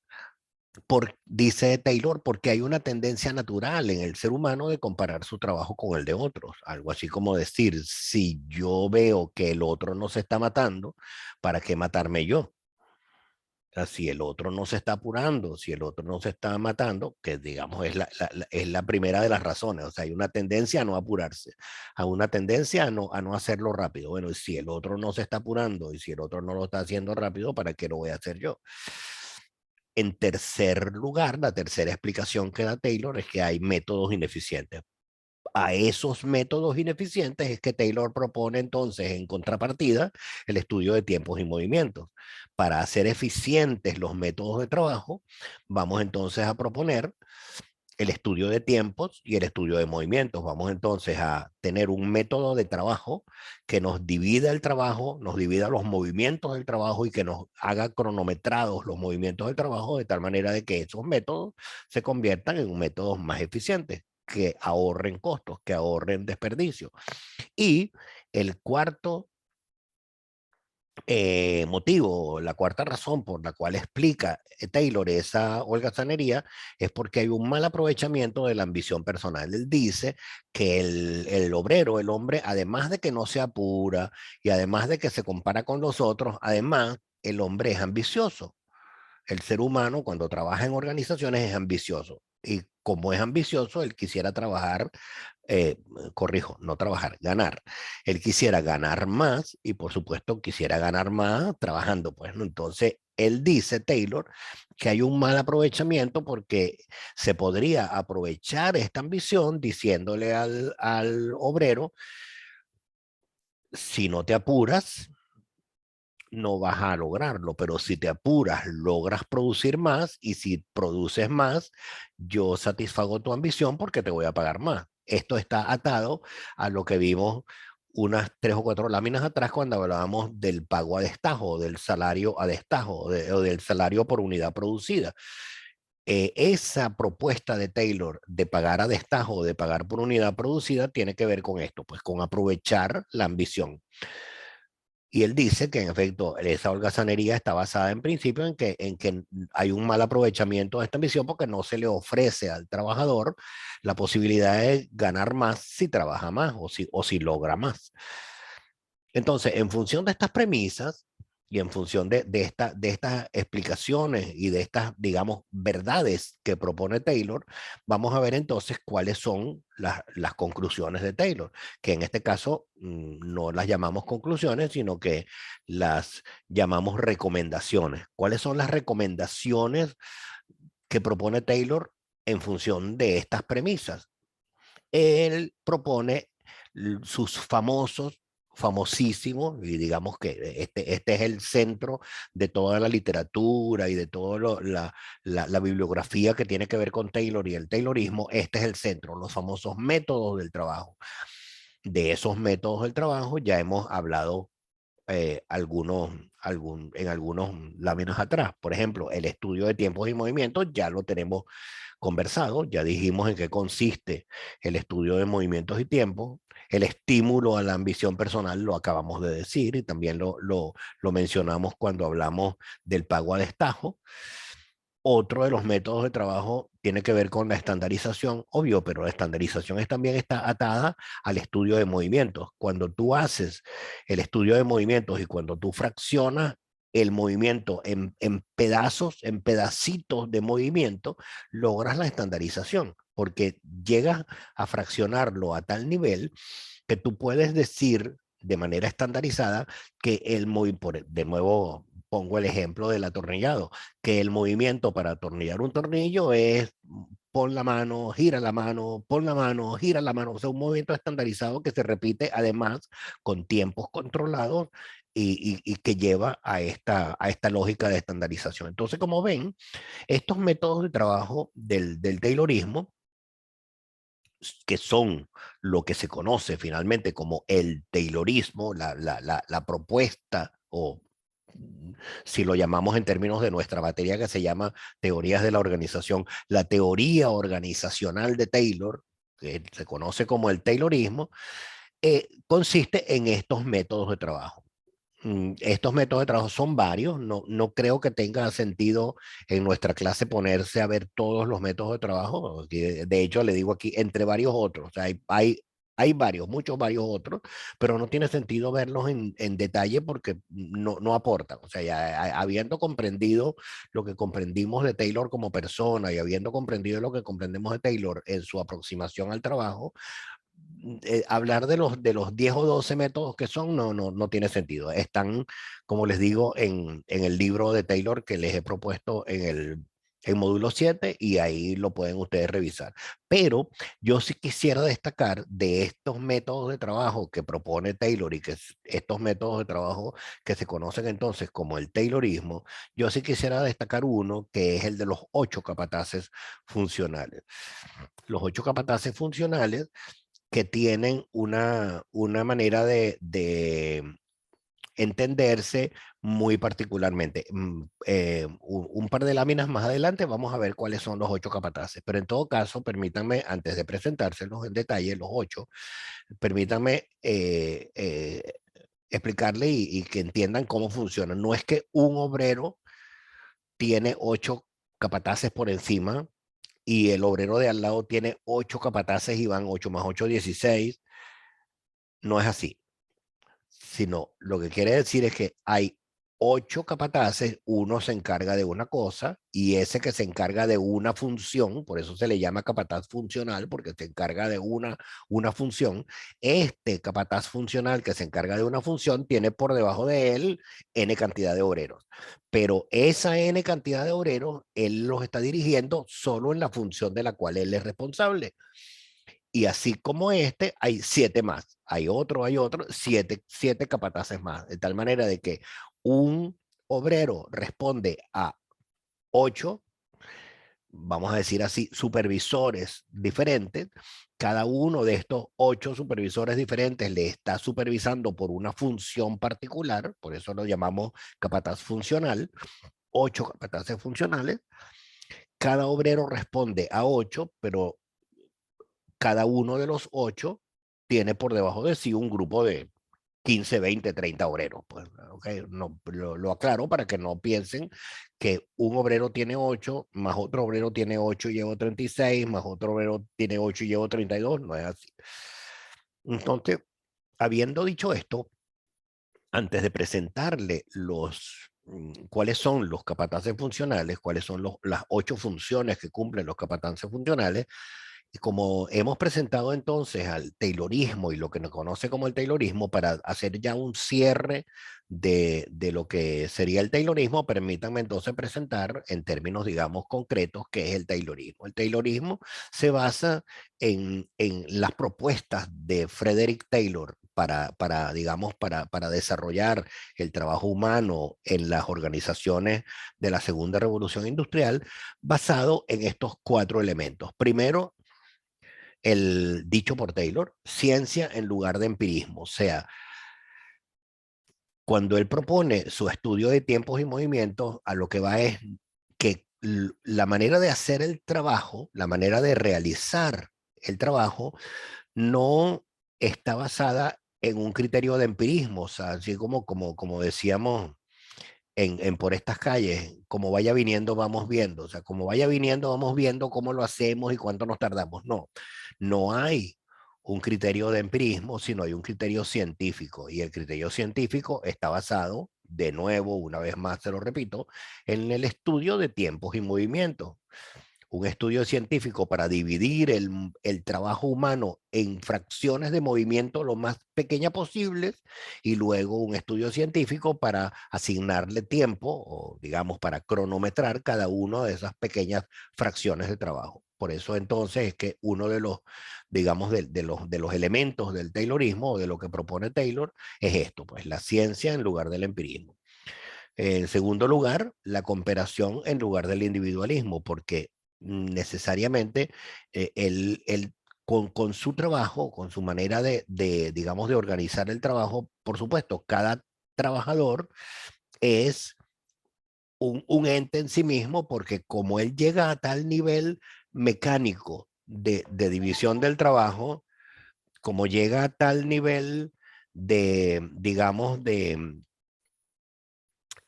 Dice Taylor, porque hay una tendencia natural en el ser humano de comparar su trabajo con el de otros. Algo así como decir, si yo veo que el otro no se está matando, ¿para qué matarme yo? O sea, si el otro no se está apurando, si el otro no se está matando, que digamos es es la primera de las razones. O sea, hay una tendencia a no apurarse, a una tendencia a no hacerlo rápido. Bueno, y si el otro no se está apurando y si el otro no lo está haciendo rápido, ¿para qué lo voy a hacer yo? En tercer lugar, la tercera explicación que da Taylor es que hay métodos ineficientes. A esos métodos ineficientes es que Taylor propone entonces en contrapartida el estudio de tiempos y movimientos. Para hacer eficientes los métodos de trabajo, vamos entonces a proponer el estudio de tiempos y el estudio de movimientos. Vamos entonces a tener un método de trabajo que nos divida el trabajo, nos divida los movimientos del trabajo y que nos haga cronometrados los movimientos del trabajo de tal manera de que esos métodos se conviertan en métodos más eficientes, que ahorren costos, que ahorren desperdicio. Y el cuarto motivo, la cuarta razón por la cual explica Taylor esa holgazanería es porque hay un mal aprovechamiento de la ambición personal. Él dice que el obrero, el hombre, además de que no se apura y además de que se compara con los otros, además el hombre es ambicioso. El ser humano cuando trabaja en organizaciones es ambicioso. Y como es ambicioso, él quisiera trabajar, corrijo, no trabajar, ganar. Él quisiera ganar más y por supuesto quisiera ganar más trabajando, pues, ¿no? Entonces, él dice, Taylor, que hay un mal aprovechamiento porque se podría aprovechar esta ambición diciéndole al obrero, si no te apuras, no vas a lograrlo, pero si te apuras, logras producir más y si produces más, yo satisfago tu ambición porque te voy a pagar más. Esto está atado a lo que vimos unas 3 o 4 láminas atrás cuando hablábamos del pago a destajo, del salario a destajo o del salario por unidad producida. Esa propuesta de Taylor de pagar a destajo, de pagar por unidad producida, tiene que ver con esto, pues con aprovechar la ambición. Y él dice que en efecto esa holgazanería está basada en principio en que hay un mal aprovechamiento de esta misión porque no se le ofrece al trabajador la posibilidad de ganar más si trabaja más o si logra más. Entonces, en función de estas premisas y en función de estas explicaciones y de estas, digamos, verdades que propone Taylor, vamos a ver entonces cuáles son las conclusiones de Taylor, que en este caso no las llamamos conclusiones, sino que las llamamos recomendaciones. ¿Cuáles son las recomendaciones que propone Taylor en función de estas premisas? Él propone sus famosísimos, y digamos que este es el centro de toda la literatura y de toda la bibliografía que tiene que ver con Taylor y el Taylorismo, este es el centro, los famosos métodos del trabajo. De esos métodos del trabajo ya hemos hablado en algunos láminas atrás. Por ejemplo, el estudio de tiempos y movimientos ya lo tenemos conversado, ya dijimos en qué consiste el estudio de movimientos y tiempos. El estímulo a la ambición personal lo acabamos de decir y también lo mencionamos cuando hablamos del pago a destajo. Otro de los métodos de trabajo tiene que ver con la estandarización, obvio, pero la estandarización también está atada al estudio de movimientos. Cuando tú haces el estudio de movimientos y cuando tú fraccionas el movimiento en pedazos, en pedacitos de movimiento, logras la estandarización, porque llegas a fraccionarlo a tal nivel que tú puedes decir de manera estandarizada que el movimiento, de nuevo pongo el ejemplo del atornillado, que el movimiento para atornillar un tornillo es pon la mano, gira la mano, pon la mano, gira la mano. O sea, un movimiento estandarizado que se repite además con tiempos controlados y que lleva a esta lógica de estandarización. Entonces, como ven, estos métodos de trabajo del Taylorismo, que son lo que se conoce finalmente como el Taylorismo, la propuesta o si lo llamamos en términos de nuestra materia que se llama teorías de la organización, la teoría organizacional de Taylor, que se conoce como el Taylorismo, consiste en estos métodos de trabajo. Estos métodos de trabajo son varios, no creo que tenga sentido en nuestra clase ponerse a ver todos los métodos de trabajo. De hecho, le digo aquí, entre varios otros, o sea, hay varios, muchos varios otros, pero no tiene sentido verlos en detalle porque no aportan. O sea, ya habiendo comprendido lo que comprendimos de Taylor como persona y habiendo comprendido lo que comprendemos de Taylor en su aproximación al trabajo, hablar de los 10 o 12 métodos que son no tiene sentido. Están, como les digo, en el libro de Taylor que les he propuesto en módulo 7 y ahí lo pueden ustedes revisar. Pero yo sí quisiera destacar de estos métodos de trabajo que propone Taylor y que estos métodos de trabajo que se conocen entonces como el Taylorismo, yo sí quisiera destacar uno que es el de los 8 capataces funcionales. Los 8 capataces funcionales que tienen una manera de entenderse muy particularmente. Un par de láminas más adelante vamos a ver cuáles son los 8 capataces, pero en todo caso, permítanme, antes de presentárselos en detalle, los 8, permítanme explicarle y que entiendan cómo funciona. No es que un obrero tiene 8 capataces por encima y el obrero de al lado tiene 8 capataces y van 8 más 8, 16. No es así, sino lo que quiere decir es que hay 8 capataces, uno se encarga de una cosa y ese que se encarga de una función, por eso se le llama capataz funcional, porque se encarga de una función. Este capataz funcional que se encarga de una función tiene por debajo de él N cantidad de obreros, pero esa N cantidad de obreros, él los está dirigiendo solo en la función de la cual él es responsable. Y así como este, hay 7 más. Hay otro, siete capataces más. De tal manera de que un obrero responde a 8, vamos a decir así, supervisores diferentes. Cada uno de estos 8 supervisores diferentes le está supervisando por una función particular, por eso lo llamamos capataz funcional, 8 capataces funcionales. Cada obrero responde a 8, pero cada uno de los 8 tiene por debajo de sí un grupo de 15, 20, 30 obreros. Pues, okay, no, lo aclaro para que no piensen que un obrero tiene 8, más otro obrero tiene 8 y llevo 36, más otro obrero tiene 8 y llevo 32. No es así. Entonces, habiendo dicho esto, antes de presentarle cuáles son los capataces funcionales, cuáles son las 8 funciones que cumplen los capataces funcionales, y como hemos presentado entonces al Taylorismo y lo que nos conoce como el Taylorismo, para hacer ya un cierre de lo que sería el Taylorismo, permítanme entonces presentar en términos, digamos, concretos qué es el Taylorismo. El Taylorismo se basa en las propuestas de Frederick Taylor digamos, para desarrollar el trabajo humano en las organizaciones de la Segunda Revolución Industrial, basado en estos 4 elementos. Primero, el dicho por Taylor, ciencia en lugar de empirismo. O sea, cuando él propone su estudio de tiempos y movimientos, a lo que va es que la manera de hacer el trabajo, la manera de realizar el trabajo, no está basada en un criterio de empirismo, o sea, así como decíamos en por estas calles, como vaya viniendo, vamos viendo, o sea, como vaya viniendo, vamos viendo cómo lo hacemos y cuánto nos tardamos. No hay un criterio de empirismo, sino hay un criterio científico, y el criterio científico está basado, de nuevo, una vez más se lo repito, en el estudio de tiempos y movimientos. Un estudio científico para dividir el trabajo humano en fracciones de movimiento lo más pequeñas posibles y luego un estudio científico para asignarle tiempo o digamos para cronometrar cada una de esas pequeñas fracciones de trabajo. Por eso entonces es que uno de los, digamos, de los elementos del Taylorismo o de lo que propone Taylor es esto, pues la ciencia en lugar del empirismo. En segundo lugar, la cooperación en lugar del individualismo, porque necesariamente él con su trabajo, con su manera digamos, de organizar el trabajo, por supuesto, cada trabajador es un ente en sí mismo, porque como él llega a tal nivel mecánico de división del trabajo, como llega a tal nivel digamos,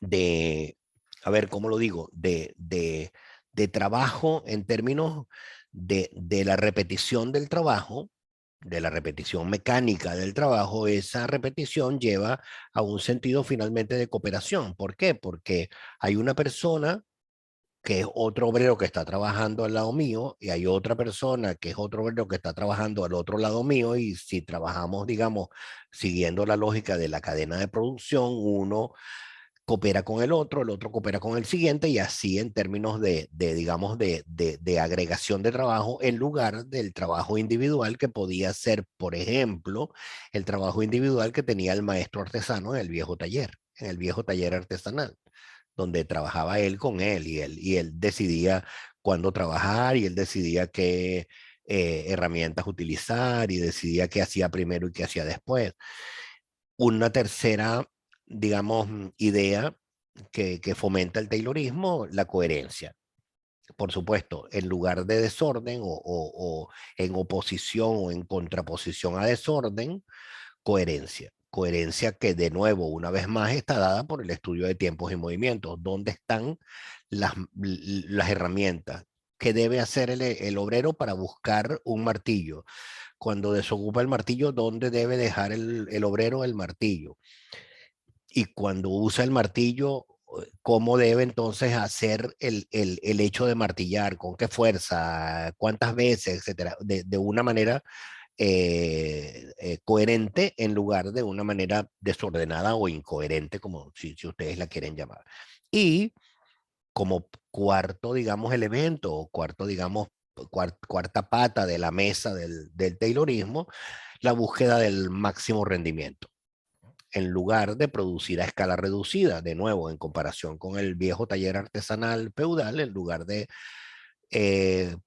de, a ver, ¿cómo lo digo? De trabajo en términos de la repetición del trabajo, de la repetición mecánica del trabajo. Esa repetición lleva a un sentido finalmente de cooperación. ¿Por qué? Porque hay una persona que es otro obrero que está trabajando al lado mío, y hay otra persona que es otro obrero que está trabajando al otro lado mío, y si trabajamos, digamos, siguiendo la lógica de la cadena de producción, uno coopera con el otro coopera con el siguiente, y así en términos digamos, de agregación de trabajo, en lugar del trabajo individual que podía ser, por ejemplo, el trabajo individual que tenía el maestro artesano en el viejo taller artesanal, donde trabajaba él con él, y él decidía cuándo trabajar, y él decidía qué herramientas utilizar, y decidía qué hacía primero y qué hacía después. Una tercera, digamos, idea que fomenta el Taylorismo, la coherencia. Por supuesto, en lugar de desorden o en oposición o en contraposición a desorden, coherencia. Coherencia que, de nuevo, una vez más, está dada por el estudio de tiempos y movimientos. ¿Dónde están las herramientas? ¿Qué debe hacer el obrero para buscar un martillo? Cuando desocupa el martillo, ¿dónde debe dejar el obrero el martillo? Y cuando usa el martillo, ¿cómo debe entonces hacer el hecho de martillar? ¿Con qué fuerza? ¿Cuántas veces? Etcétera. De una manera coherente, en lugar de una manera desordenada o incoherente, como si ustedes la quieren llamar. Y como cuarto, digamos, elemento, o cuarto, digamos, cuarta pata de la mesa del Taylorismo, la búsqueda del máximo rendimiento, en lugar de producir a escala reducida, de nuevo, en comparación con el viejo taller artesanal feudal. En lugar de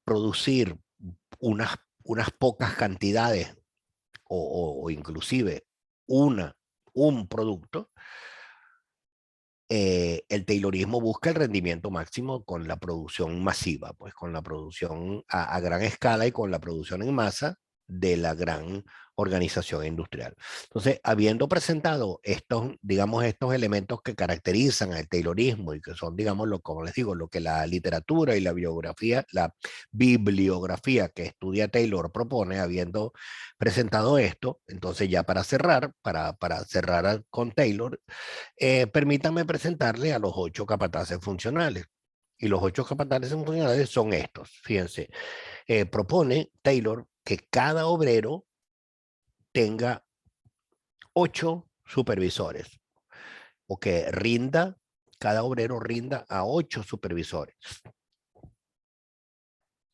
producir unas pocas cantidades, o inclusive una, un producto, el Taylorismo busca el rendimiento máximo con la producción masiva, pues con la producción a gran escala y con la producción en masa de la gran organización industrial. Entonces, habiendo presentado estos, digamos, estos elementos que caracterizan al Taylorismo, y que son, digamos, como les digo, lo que la literatura y la bibliografía que estudia Taylor propone, habiendo presentado esto, entonces ya para cerrar, para cerrar con Taylor, permítanme presentarle a los 8 capataces funcionales. Y los 8 capataces funcionales son estos. Fíjense, propone Taylor que cada obrero tenga 8 supervisores, o que cada obrero rinda a 8 supervisores.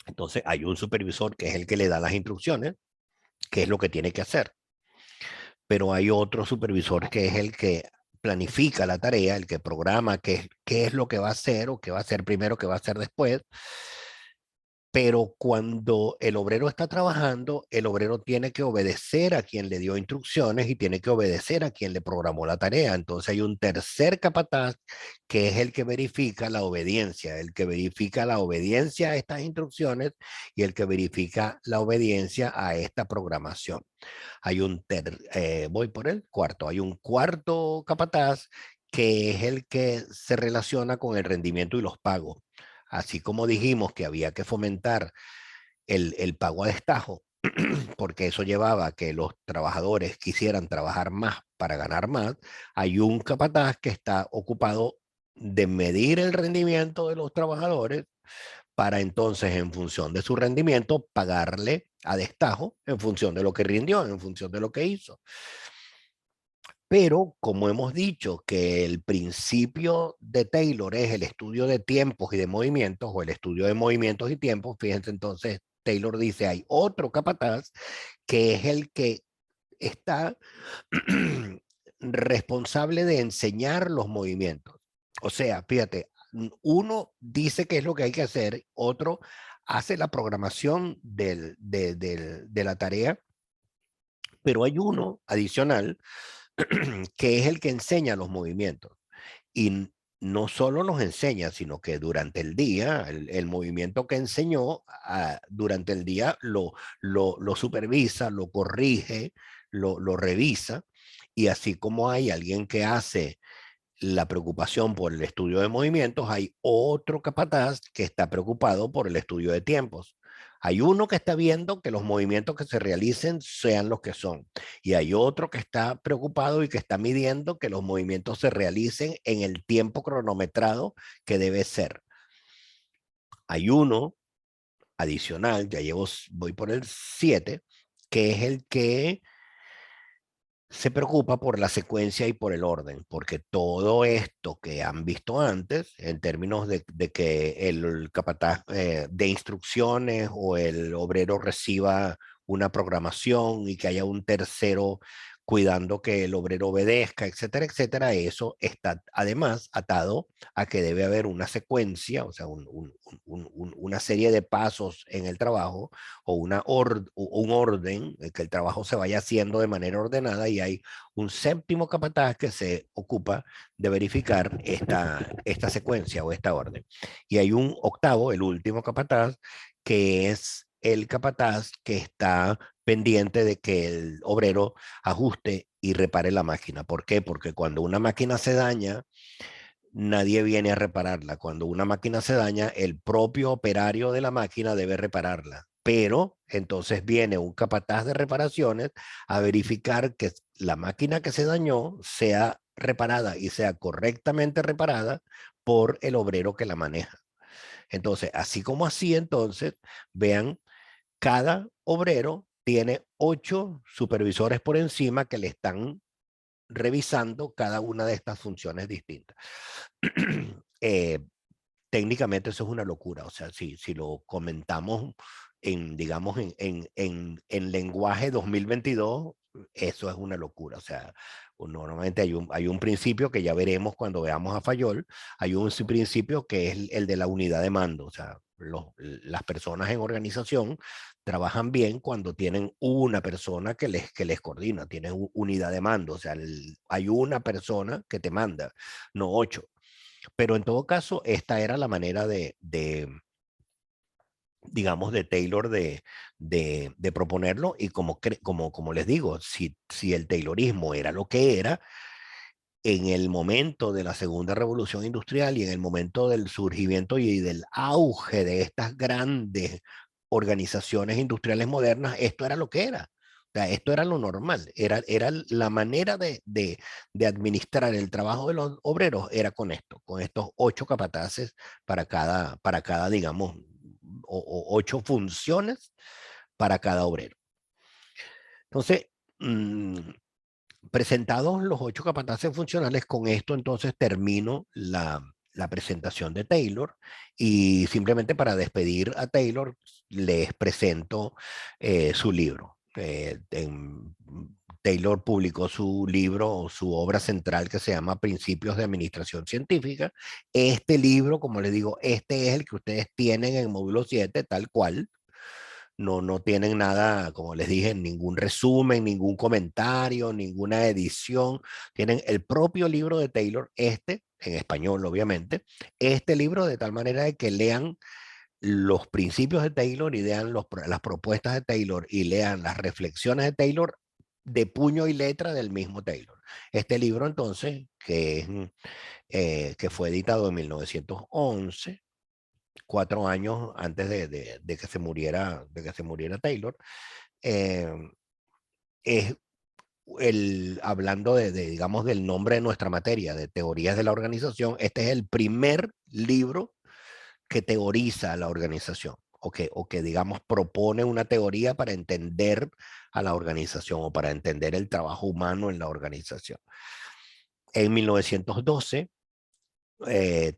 Entonces hay un supervisor que es el que le da las instrucciones, que es lo que tiene que hacer. Pero hay otro supervisor que es el que planifica la tarea, el que programa qué es lo que va a hacer, o qué va a hacer primero, qué va a hacer después. Pero cuando el obrero está trabajando, el obrero tiene que obedecer a quien le dio instrucciones, y tiene que obedecer a quien le programó la tarea. Entonces hay un tercer capataz que es el que verifica la obediencia, el que verifica la obediencia a estas instrucciones, y el que verifica la obediencia a esta programación. Voy por el cuarto. Hay un cuarto capataz que es el que se relaciona con el rendimiento y los pagos. Así como dijimos que había que fomentar el pago a destajo, porque eso llevaba a que los trabajadores quisieran trabajar más para ganar más, hay un capataz que está ocupado de medir el rendimiento de los trabajadores, para entonces, en función de su rendimiento, pagarle a destajo en función de lo que rindió, en función de lo que hizo. Pero como hemos dicho que el principio de Taylor es el estudio de tiempos y de movimientos, o el estudio de movimientos y tiempos, fíjense entonces, Taylor dice, hay otro capataz que es el que está responsable de enseñar los movimientos. O sea, fíjate, uno dice qué es lo que hay que hacer, otro hace la programación de la tarea, pero hay uno adicional que es el que enseña los movimientos. Y no solo nos enseña, sino que durante el día, el movimiento que enseñó durante el día lo supervisa, lo corrige, lo revisa. Y así como hay alguien que hace la preocupación por el estudio de movimientos, hay otro capataz que está preocupado por el estudio de tiempos. Hay uno que está viendo que los movimientos que se realicen sean los que son. Y hay otro que está preocupado y que está midiendo que los movimientos se realicen en el tiempo cronometrado que debe ser. Hay uno adicional, ya voy por el 7, que es el que se preocupa por la secuencia y por el orden, porque todo esto que han visto antes, en términos de que el capataz de instrucciones o el obrero reciba una programación y que haya un tercero cuidando que el obrero obedezca, etcétera, etcétera, eso está además atado a que debe haber una secuencia, o sea, una serie de pasos en el trabajo o un orden, que el trabajo se vaya haciendo de manera ordenada, y hay un séptimo capataz que se ocupa de verificar esta secuencia o esta orden. Y hay un octavo, el último capataz, que es el capataz que está pendiente de que el obrero ajuste y repare la máquina. ¿Por qué? Porque cuando una máquina se daña, nadie viene a repararla. Cuando una máquina se daña, el propio operario de la máquina debe repararla. Pero entonces viene un capataz de reparaciones a verificar que la máquina que se dañó sea reparada y sea correctamente reparada por el obrero que la maneja. Entonces, así como así, entonces, vean, cada obrero tiene 8 supervisores por encima que le están revisando cada una de estas funciones distintas. eh, Técnicamente eso es una locura. O sea, si lo comentamos digamos, en lenguaje 2022, eso es una locura. O sea, normalmente hay un principio que ya veremos cuando veamos a Fayol. Hay un principio que es el de la unidad de mando. O sea, las personas en organización trabajan bien cuando tienen una persona que les coordina, tienen unidad de mando. O sea, hay una persona que te manda, no 8. Pero en todo caso, esta era la manera digamos, de Taylor de proponerlo. Y como les digo, si el Taylorismo era lo que era, en el momento de la segunda revolución industrial y en el momento del surgimiento y del auge de estas grandes organizaciones industriales modernas, esto era lo que era. O sea, esto era lo normal, era la manera de administrar el trabajo de los obreros, era con esto, con estos 8 capataces para cada digamos, 8 funciones para cada obrero. Entonces, presentados los 8 capataces funcionales, con esto entonces termino la presentación de Taylor, y simplemente para despedir a Taylor les presento su libro. Taylor publicó su libro, su obra central, que se llama Principios de Administración Científica. Este libro, como les digo, este es el que ustedes tienen en el módulo 7, tal cual. No tienen nada, como les dije, ningún resumen, ningún comentario, ninguna edición. Tienen el propio libro de Taylor, en español, obviamente. Este libro, de tal manera de que lean los principios de Taylor y lean las propuestas de Taylor y lean las reflexiones de Taylor de puño y letra del mismo Taylor. Este libro, entonces, que fue editado en 1911, 4 años antes de que se muriera Taylor, eh, es hablando digamos, del nombre de nuestra materia, de teorías de la organización. Este es el primer libro que teoriza la organización, o que digamos propone una teoría para entender a la organización o para entender el trabajo humano en la organización. En 1912,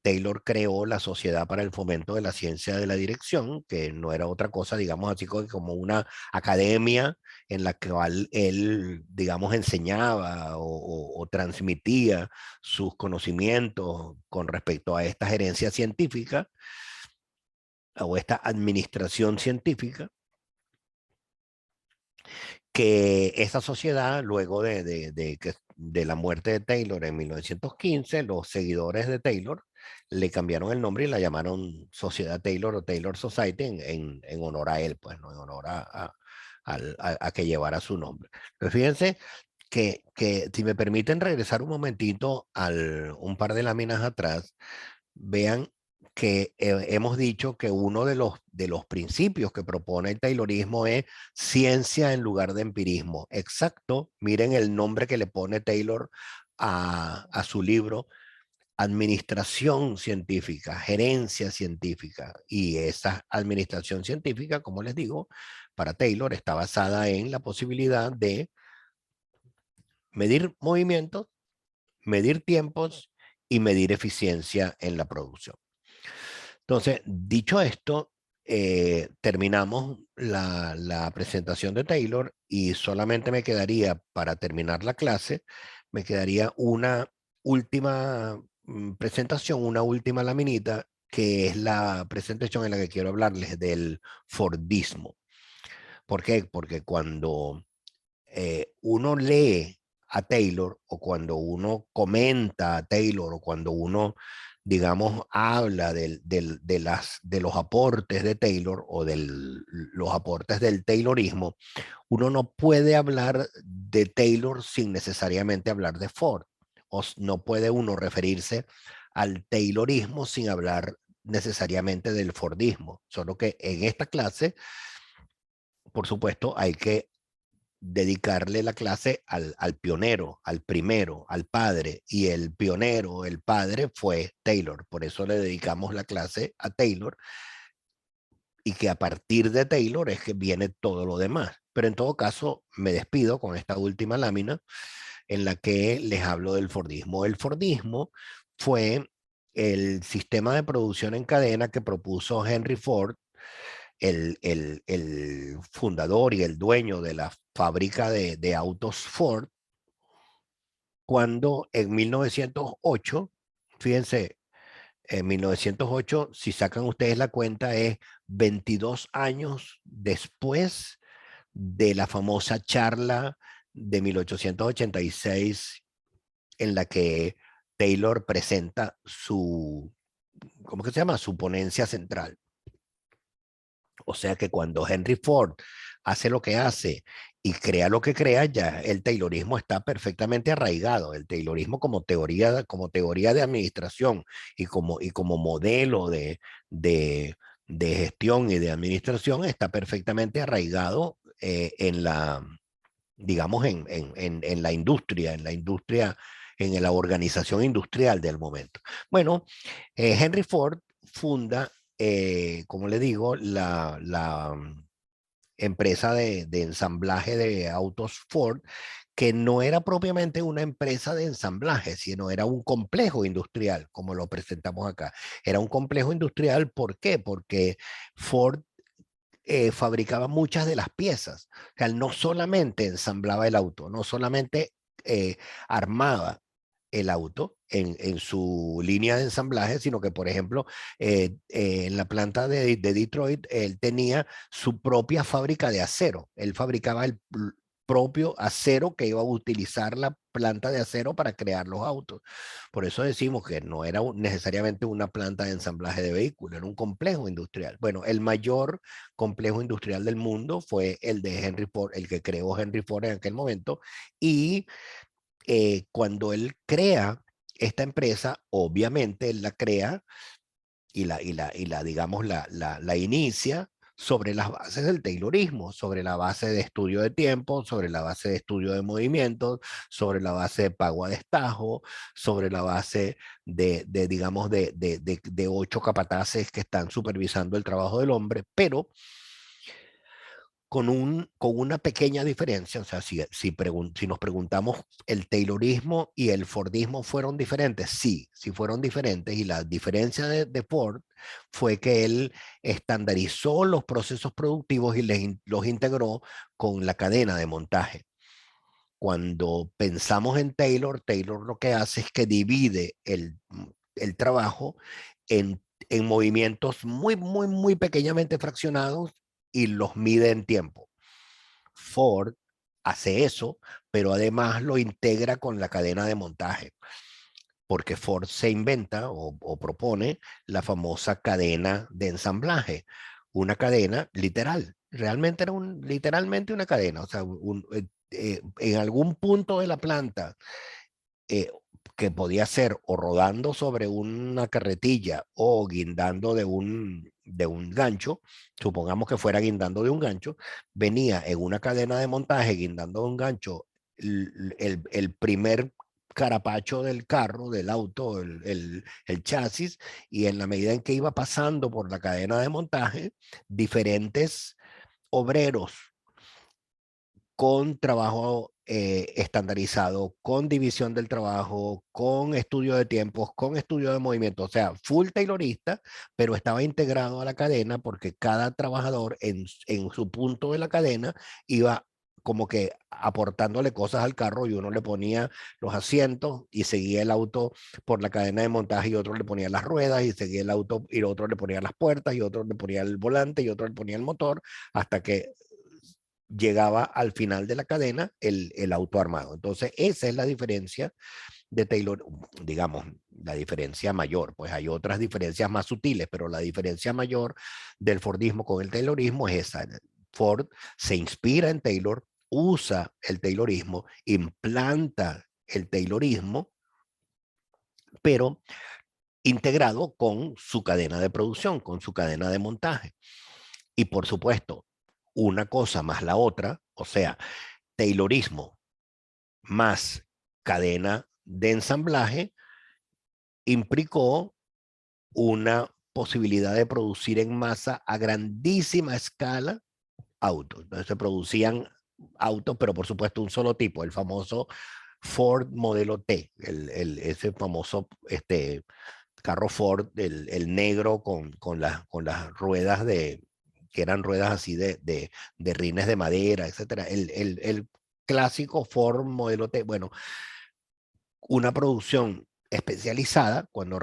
Taylor creó la Sociedad para el Fomento de la Ciencia de la Dirección, que no era otra cosa, digamos así, como una academia en la cual él, digamos, enseñaba o transmitía sus conocimientos con respecto a esta gerencia científica o esta administración científica. Que esa sociedad, luego de la muerte de Taylor en 1915, los seguidores de Taylor le cambiaron el nombre y la llamaron Sociedad Taylor o Taylor Society en honor a él, pues, ¿no? En honor a que llevara su nombre. Entonces, fíjense que si me permiten regresar un momentito un par de láminas atrás, vean que hemos dicho que uno de los principios que propone el Taylorismo es ciencia en lugar de empirismo. Exacto, miren el nombre que le pone Taylor a su libro, administración científica, gerencia científica. Y esa administración científica, como les digo, para Taylor está basada en la posibilidad de medir movimientos, medir tiempos y medir eficiencia en la producción. Entonces, dicho esto, terminamos la presentación de Taylor y solamente me quedaría, para terminar la clase, me quedaría una última presentación, una última laminita, que es la presentación en la que quiero hablarles del Fordismo. ¿Por qué? Porque cuando uno lee a Taylor o cuando uno comenta a Taylor o cuando uno, digamos, habla de los aportes de Taylor o de los aportes del Taylorismo, uno no puede hablar de Taylor sin necesariamente hablar de Ford. No puede uno referirse al Taylorismo sin hablar necesariamente del Fordismo. Solo que en esta clase, por supuesto, hay que dedicarle la clase al pionero, al primero, al padre, y el pionero, el padre fue Taylor. Por eso le dedicamos la clase a Taylor y que a partir de Taylor es que viene todo lo demás. Pero en todo caso, me despido con esta última lámina en la que les hablo del Fordismo. El Fordismo fue el sistema de producción en cadena que propuso Henry Ford, el fundador y el dueño de la fábrica de autos Ford, cuando en 1908, fíjense, en 1908, si sacan ustedes la cuenta, es 22 años después de la famosa charla de 1886 en la que Taylor presenta su, ¿cómo que se llama? Su ponencia central. O sea que cuando Henry Ford hace lo que hace y crea lo que crea, ya el Taylorismo está perfectamente arraigado. El Taylorismo como teoría de administración y como modelo de gestión y de administración está perfectamente arraigado en la, digamos, en la industria, en la organización industrial del momento. Bueno, Henry Ford funda, como le digo, la empresa de ensamblaje de autos Ford, que no era propiamente una empresa de ensamblaje, sino era un complejo industrial, como lo presentamos acá. Era un complejo industrial, ¿por qué? Porque Ford fabricaba muchas de las piezas. O sea, no solamente ensamblaba el auto, no solamente armaba el auto en su línea de ensamblaje, sino que, por ejemplo, en la planta de Detroit, él tenía su propia fábrica de acero. Él fabricaba el propio acero que iba a utilizar la planta de acero para crear los autos. Por eso decimos que no era necesariamente una planta de ensamblaje de vehículos, era un complejo industrial. Bueno, el mayor complejo industrial del mundo fue el de Henry Ford, el que creó Henry Ford en aquel momento. Y cuando él crea esta empresa, obviamente él la crea digamos, la inicia sobre las bases del Taylorismo, sobre la base de estudio de tiempo, sobre la base de estudio de movimientos, sobre la base de pago a destajo, sobre la base digamos, de 8 capataces que están supervisando el trabajo del hombre, pero con una pequeña diferencia. O sea, si nos preguntamos, ¿el Taylorismo y el Fordismo fueron diferentes? Sí, sí fueron diferentes, y la diferencia de Ford fue que él estandarizó los procesos productivos y los integró con la cadena de montaje. Cuando pensamos en Taylor, Taylor lo que hace es que divide el trabajo en movimientos muy, muy, muy pequeñamente fraccionados y los mide en tiempo. Ford hace eso, pero además lo integra con la cadena de montaje, porque Ford se inventa o propone la famosa cadena de ensamblaje, una cadena literal. Realmente era literalmente una cadena, o sea, en algún punto de la planta, eh, que podía ser o rodando sobre una carretilla o guindando de un gancho, supongamos que fuera guindando de un gancho, venía en una cadena de montaje guindando de un gancho el primer carapacho del carro, del auto, el chasis, y en la medida en que iba pasando por la cadena de montaje, diferentes obreros con trabajo estandarizado, con división del trabajo, con estudio de tiempos, con estudio de movimiento, o sea, full taylorista, pero estaba integrado a la cadena porque cada trabajador en su punto de la cadena iba como que aportándole cosas al carro y uno le ponía los asientos y seguía el auto por la cadena de montaje y otro le ponía las ruedas y seguía el auto y otro le ponía las puertas y otro le ponía el volante y otro le ponía el motor hasta que llegaba al final de la cadena el auto armado. Entonces, esa es la diferencia de Taylor, digamos, la diferencia mayor. Pues hay otras diferencias más sutiles, pero la diferencia mayor del Fordismo con el Taylorismo es esa. Ford se inspira en Taylor, usa el Taylorismo, implanta el Taylorismo, pero integrado con su cadena de producción, con su cadena de montaje. Y por supuesto, una cosa más la otra, o sea, Taylorismo más cadena de ensamblaje implicó una posibilidad de producir en masa a grandísima escala autos. Entonces se producían autos, pero por supuesto un solo tipo, el famoso Ford modelo T, ese famoso carro Ford, el negro con las ruedas que eran ruedas así de rines de madera, etcétera. El clásico Ford modelo T. Bueno, una producción especializada, cuando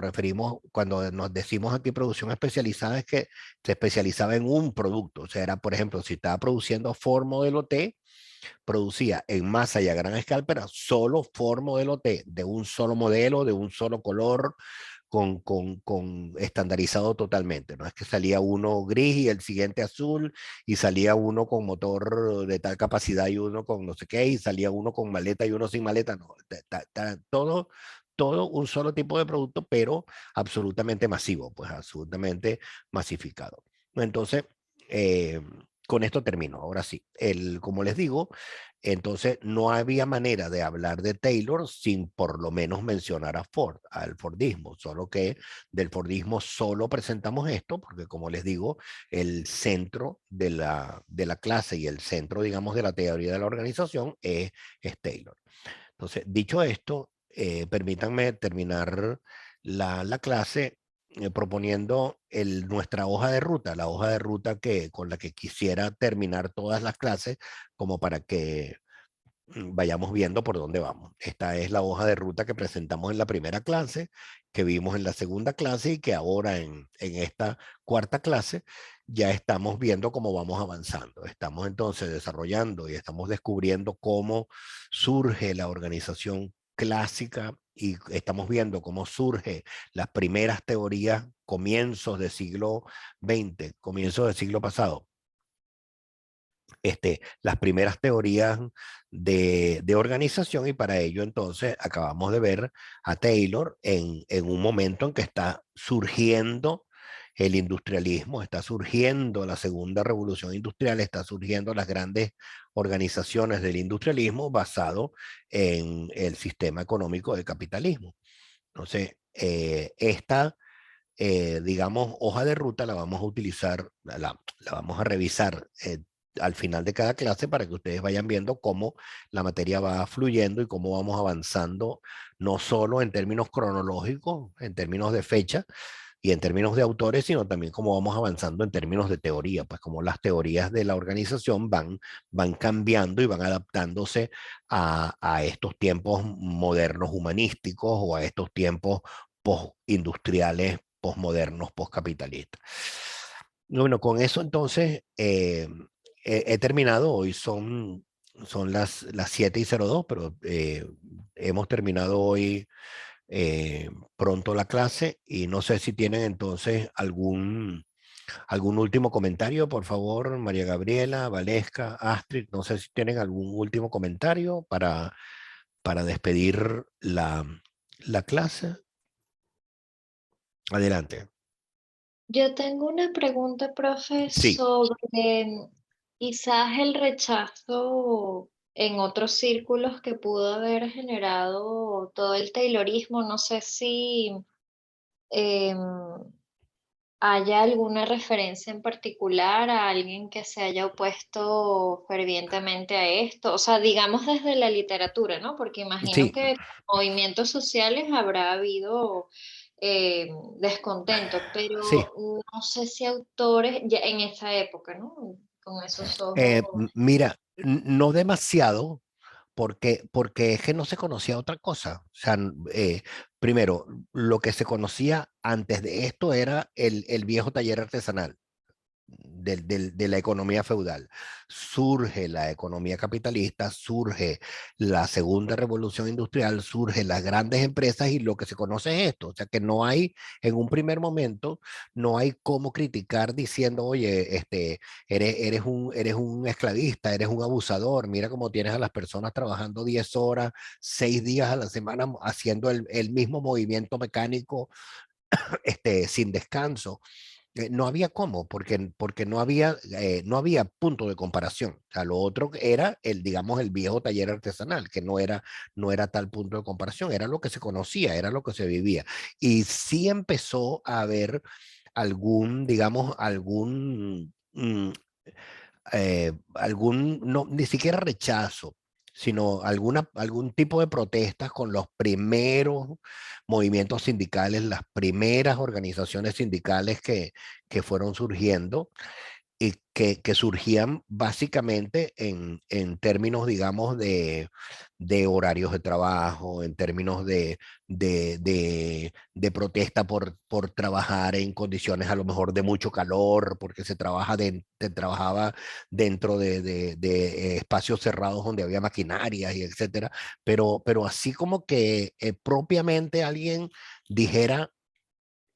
nos decimos aquí producción especializada, es que se especializaba en un producto. O sea, era, por ejemplo, si estaba produciendo Ford modelo T, producía en masa y a gran escala, pero solo Ford modelo T, de un solo modelo, de un solo color, con estandarizado totalmente. No es que salía uno gris y el siguiente azul, y salía uno con motor de tal capacidad y uno con no sé qué, y salía uno con maleta y uno sin maleta. No, todo un solo tipo de producto, pero absolutamente masivo, pues absolutamente masificado. Entonces, eh, con esto termino. Ahora sí, como les digo, entonces no había manera de hablar de Taylor sin por lo menos mencionar a Ford, al Fordismo, solo que del Fordismo solo presentamos esto, porque como les digo, el centro de la clase y el centro, digamos, de la teoría de la organización es Taylor. Entonces, dicho esto, permítanme terminar la clase proponiendo nuestra hoja de ruta, la hoja de ruta con la que quisiera terminar todas las clases, como para que vayamos viendo por dónde vamos. Esta es la hoja de ruta que presentamos en la primera clase, que vimos en la segunda clase y que ahora en esta cuarta clase ya estamos viendo cómo vamos avanzando. Estamos entonces desarrollando y estamos descubriendo cómo surge la organización clásica y estamos viendo cómo surge las primeras teorías comienzos del siglo XX, comienzos del siglo pasado, las primeras teorías de organización, y para ello entonces acabamos de ver a Taylor en un momento en que está surgiendo el industrialismo, está surgiendo la segunda revolución industrial, está surgiendo las grandes organizaciones del industrialismo basado en el sistema económico del capitalismo. Entonces, digamos, hoja de ruta la vamos a utilizar, la vamos a revisar al final de cada clase para que ustedes vayan viendo cómo la materia va fluyendo y cómo vamos avanzando, no solo en términos cronológicos, en términos de fecha y en términos de autores, sino también cómo vamos avanzando en términos de teoría, pues como las teorías de la organización van cambiando y van adaptándose a estos tiempos modernos humanísticos o a estos tiempos postindustriales, posmodernos, postcapitalistas. Bueno, con eso entonces he terminado. Hoy son las 7:02, pero hemos terminado hoy pronto la clase y no sé si tienen entonces ¿Algún último comentario, por favor, María Gabriela, Valesca, Astrid? No sé si tienen algún último comentario para despedir la clase. Adelante. Yo tengo una pregunta, profe, Sí, sobre quizás el rechazo en otros círculos que pudo haber generado todo el Taylorismo. No sé si em, haya alguna referencia en particular a alguien que se haya opuesto fervientemente a esto. O sea, digamos desde la literatura, ¿no? Porque imagino sí, que en movimientos sociales habrá habido eh, descontento, sí. pero no sé si autores, ya en esa época, ¿no? Con esos ojos. Mira, no demasiado, porque es que no se conocía otra cosa. O sea, primero, lo que se conocía antes de esto era el viejo taller artesanal de la economía feudal. Surge la economía capitalista, surge la segunda revolución industrial, surgen las grandes empresas y lo que se conoce es esto. O sea que no hay, en un primer momento, no hay cómo criticar diciendo, oye, eres un esclavista, eres un abusador, mira cómo tienes a las personas trabajando 10 horas, 6 días a la semana haciendo el mismo movimiento mecánico sin descanso. No había cómo, porque no había punto de comparación. O sea, lo otro era digamos, el viejo taller artesanal, que no era tal punto de comparación, era lo que se conocía, era lo que se vivía. Y sí empezó a haber digamos, no, ni siquiera rechazo, sino algún tipo de protestas con los primeros movimientos sindicales, las primeras organizaciones sindicales que fueron surgiendo y que surgían básicamente en términos, digamos, de horarios de trabajo, en términos de protesta por trabajar en condiciones a lo mejor de mucho calor, porque se trabajaba dentro de espacios cerrados donde había maquinarias y etcétera, pero así como que propiamente alguien dijera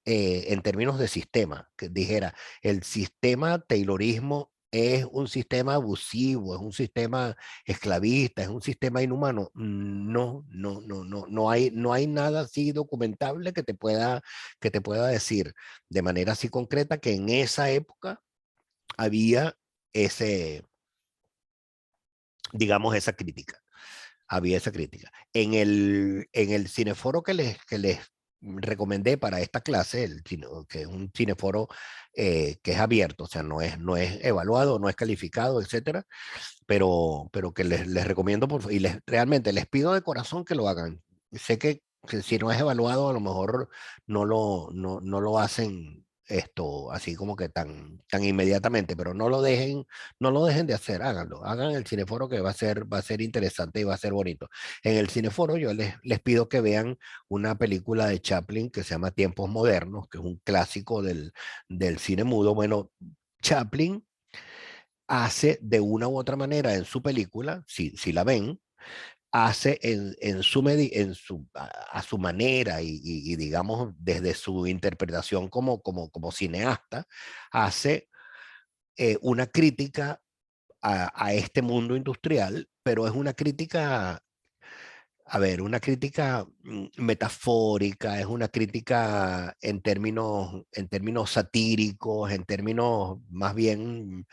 en términos de sistema, que dijera, el sistema Taylorismo es un sistema abusivo, es un sistema esclavista, es un sistema inhumano. No, no hay nada así documentable que te pueda decir de manera así concreta que en esa época había ese, digamos, esa crítica. Había esa crítica. En el cineforo que les recomendé para esta clase, que es un cineforo que es abierto, o sea, no es evaluado, no es calificado, etcétera, pero que les recomiendo y realmente les pido de corazón que lo hagan. Sé que si no es evaluado, a lo mejor no lo hacen esto así como que tan inmediatamente, pero no lo dejen de hacer, háganlo, hagan el cineforo que va a ser interesante y va a ser bonito. En el cineforo yo les pido que vean una película de Chaplin que se llama Tiempos Modernos, que es un clásico del cine mudo. Bueno, Chaplin hace de una u otra manera en su película, si la ven, hace a su manera y digamos desde su interpretación como cineasta, hace una crítica a este mundo industrial, pero es una crítica, a ver, una crítica metafórica, es una crítica en términos satíricos, en términos más bien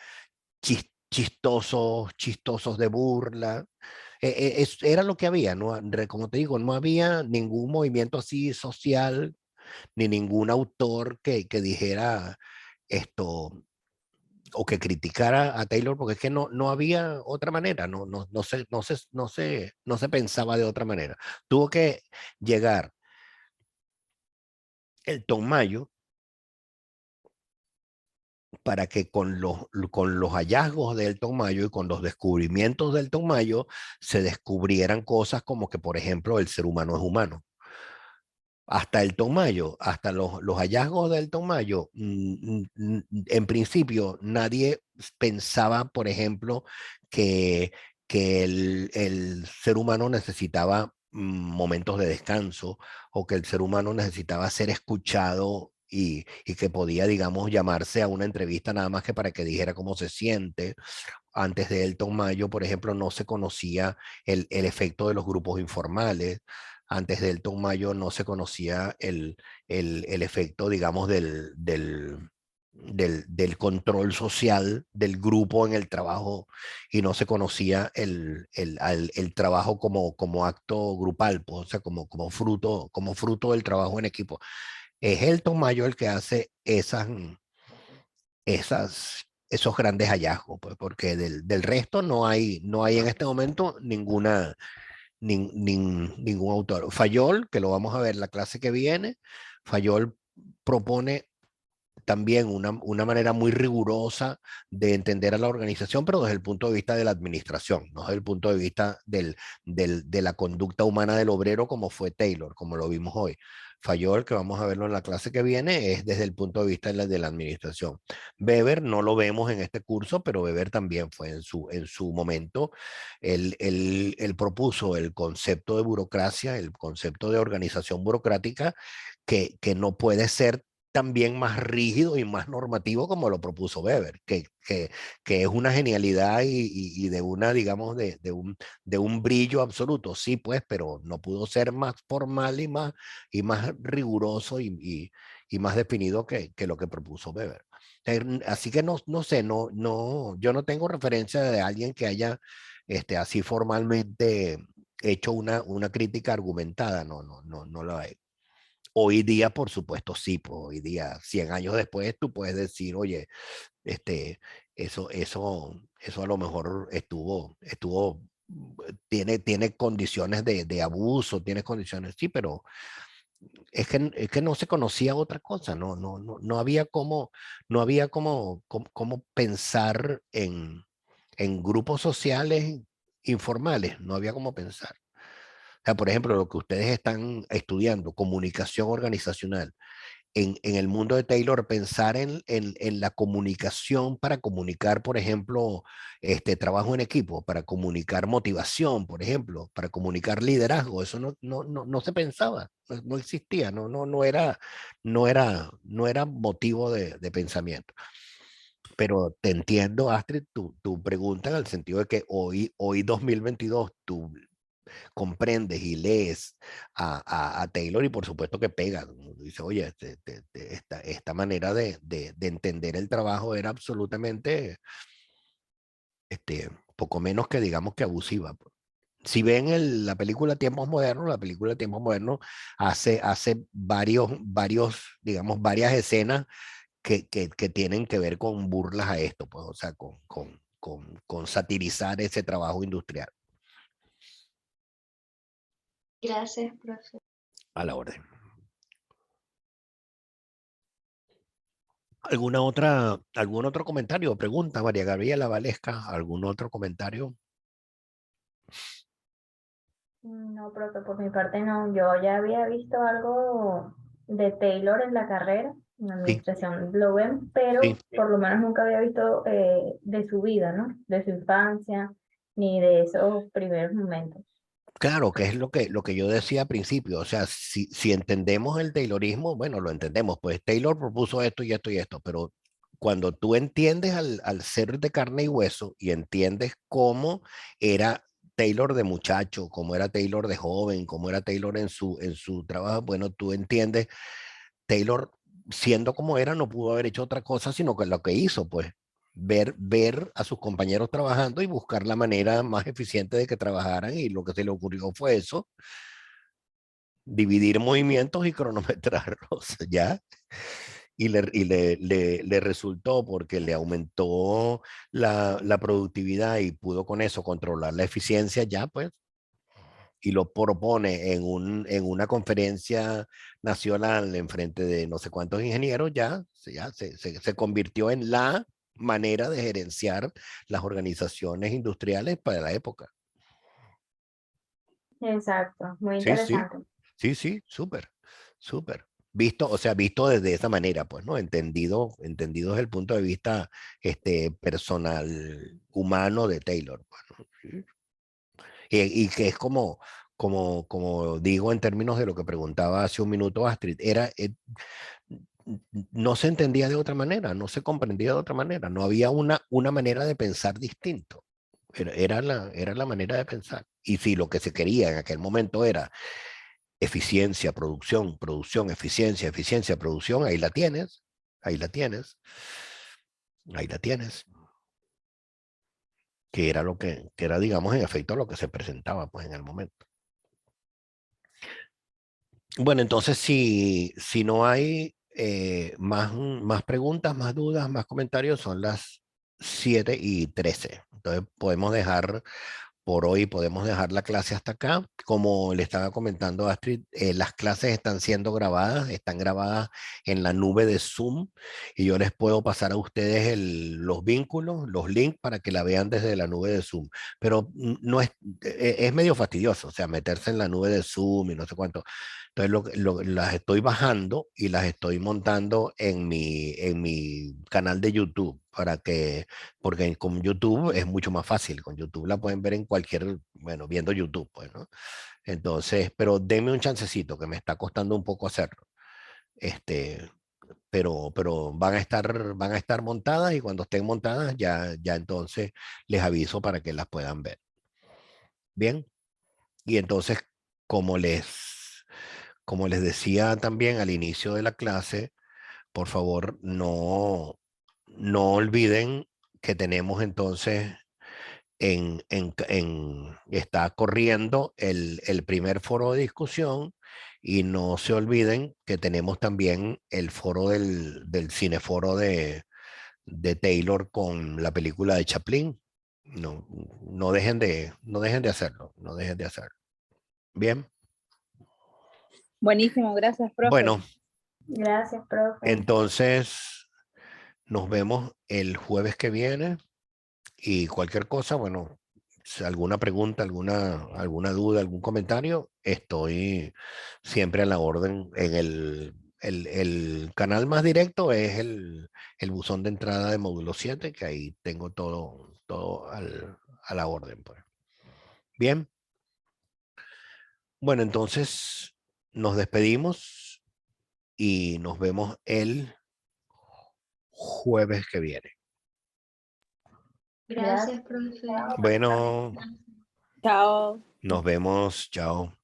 chistosos de burla. Era lo que había, ¿no? Como te digo, no había ningún movimiento así social, ni ningún autor que dijera esto o que criticara a Taylor, porque es que no había otra manera, no se pensaba de otra manera. Tuvo que llegar el Tom Mayo para que con los hallazgos de Elton Mayo y con los descubrimientos de Elton Mayo se descubrieran cosas como que, por ejemplo, el ser humano es humano. Hasta Elton Mayo, hasta los hallazgos de Elton Mayo, en principio nadie pensaba, por ejemplo, que, que el ser humano necesitaba momentos de descanso o que el ser humano necesitaba ser escuchado y que podía, digamos, llamarse a una entrevista nada más que para que dijera cómo se siente. Antes de Elton Mayo, por ejemplo, no se conocía el efecto de los grupos informales. Antes de Elton Mayo no se conocía el efecto, digamos, del control social del grupo en el trabajo, y no se conocía el trabajo como acto grupal, pues, o sea, como fruto del trabajo en equipo. Es Elton Mayo el que hace esos grandes hallazgos, pues, porque del resto no hay en este momento ningún autor. Fayol, que lo vamos a ver la clase que viene, Fayol propone también una manera muy rigurosa de entender a la organización, pero desde el punto de vista de la administración, no desde el punto de vista de la conducta humana del obrero, como fue Taylor, como lo vimos hoy. Fayol, que vamos a verlo en la clase que viene, es desde el punto de vista de la administración. Weber no lo vemos en este curso, pero Weber también fue en su momento. Él propuso el concepto de burocracia, el concepto de organización burocrática, que no puede ser también más rígido y más normativo como lo propuso Weber, que es una genialidad y de una, digamos, de un brillo absoluto. Sí, pues, pero no pudo ser más formal y más riguroso y más definido que lo que propuso Weber. Así que no sé, yo no tengo referencia de alguien que haya así formalmente hecho una crítica argumentada, no la hay. Hoy día, por supuesto, sí, pues hoy día, 100 años después, tú puedes decir, oye, este, eso a lo mejor tiene condiciones de abuso, tiene condiciones, sí, pero es que no se conocía otra cosa, no había cómo pensar en grupos sociales informales, no había cómo pensar. O sea, por ejemplo, lo que ustedes están estudiando, comunicación organizacional, en el mundo de Taylor, pensar en la comunicación para comunicar, por ejemplo, trabajo en equipo, para comunicar motivación, por ejemplo, para comunicar liderazgo, eso no se pensaba, no existía, no era motivo de pensamiento. Pero te entiendo, Astrid, tu pregunta en el sentido de que hoy 2022, tú comprendes y lees a Taylor y por supuesto que pega. Dice, oye, esta manera de entender el trabajo era absolutamente poco menos que digamos que abusiva, pues. Si ven la película Tiempos Modernos, la película Tiempos Modernos hace digamos, varias escenas que tienen que ver con burlas a esto, pues, o sea, con satirizar ese trabajo industrial. Gracias, profe. A la orden. ¿Algún otro comentario o pregunta, María Gabriela Valesca? ¿Algún otro comentario? No, profe, por mi parte no. Yo ya había visto algo de Taylor en la carrera, en la Sí, administración lo ven, sí. pero por lo menos nunca había visto de su vida, ¿no? De su infancia, ni de esos primeros momentos. Claro, que es lo que yo decía al principio. O sea, si entendemos el Taylorismo, bueno, lo entendemos. Pues Taylor propuso esto y esto y esto, pero cuando tú entiendes al ser de carne y hueso y entiendes cómo era Taylor de muchacho, cómo era Taylor de joven, cómo era Taylor en su trabajo, bueno, tú entiendes, Taylor, siendo como era, no pudo haber hecho otra cosa, sino que lo que hizo, pues, ver a sus compañeros trabajando y buscar la manera más eficiente de que trabajaran, y lo que se le ocurrió fue eso, dividir movimientos y cronometrarlos, ¿ya? Y le resultó porque le aumentó la productividad y pudo con eso controlar la eficiencia, ya, pues, y lo propone en una conferencia nacional en frente de no sé cuántos ingenieros, ya se convirtió en la manera de gerenciar las organizaciones industriales para la época. Exacto, muy Sí, sí, interesante. sí, sí, súper, súper. Visto desde esa manera, pues, ¿no? Entendido desde el punto de vista personal, humano de Taylor, pues, ¿no? Sí. Y que es como digo en términos de lo que preguntaba hace un minuto Astrid, no se entendía de otra manera, no se comprendía de otra manera, no había una manera de pensar distinto. Era la manera de pensar. Y si lo que se quería en aquel momento era eficiencia, producción, producción, eficiencia, eficiencia, producción, ahí la tienes, ahí la tienes, ahí la tienes. Que era que era, digamos, en efecto lo que se presentaba pues en el momento. Bueno, entonces si no hay más preguntas, más dudas, más comentarios, son las 7:13. Entonces por hoy podemos dejar la clase hasta acá. Como le estaba comentando a Astrid, las clases están siendo grabadas, están grabadas en la nube de Zoom y yo les puedo pasar a ustedes los vínculos, los links para que la vean desde la nube de Zoom. Pero no es medio fastidioso, o sea, meterse en la nube de Zoom y no sé cuánto. Entonces las estoy bajando y las estoy montando en mi canal de YouTube porque con YouTube es mucho más fácil. Con YouTube la pueden ver en bueno, viendo YouTube, pues, ¿no? Entonces, pero denme un chancecito que me está costando un poco hacerlo. Este, pero van a estar montadas y cuando estén montadas ya entonces les aviso para que las puedan ver. Bien. Y entonces, como como les decía también al inicio de la clase, por favor, no olviden que tenemos entonces está corriendo el primer foro de discusión y no se olviden que tenemos también el foro del cineforo de Taylor con la película de Chaplin. No dejen de hacerlo, no dejen de hacerlo. Bien, Buenísimo, gracias, profe. bueno, Gracias, profe. entonces nos vemos el jueves que viene y cualquier cosa, bueno, si alguna pregunta, alguna duda, algún comentario, estoy siempre a la orden. El canal más directo es el buzón de entrada de módulo 7, que ahí tengo todo a la orden, pues. Bien, bueno, entonces nos despedimos y nos vemos el jueves que viene. Gracias, profe. Bueno, Chao. nos vemos, chao.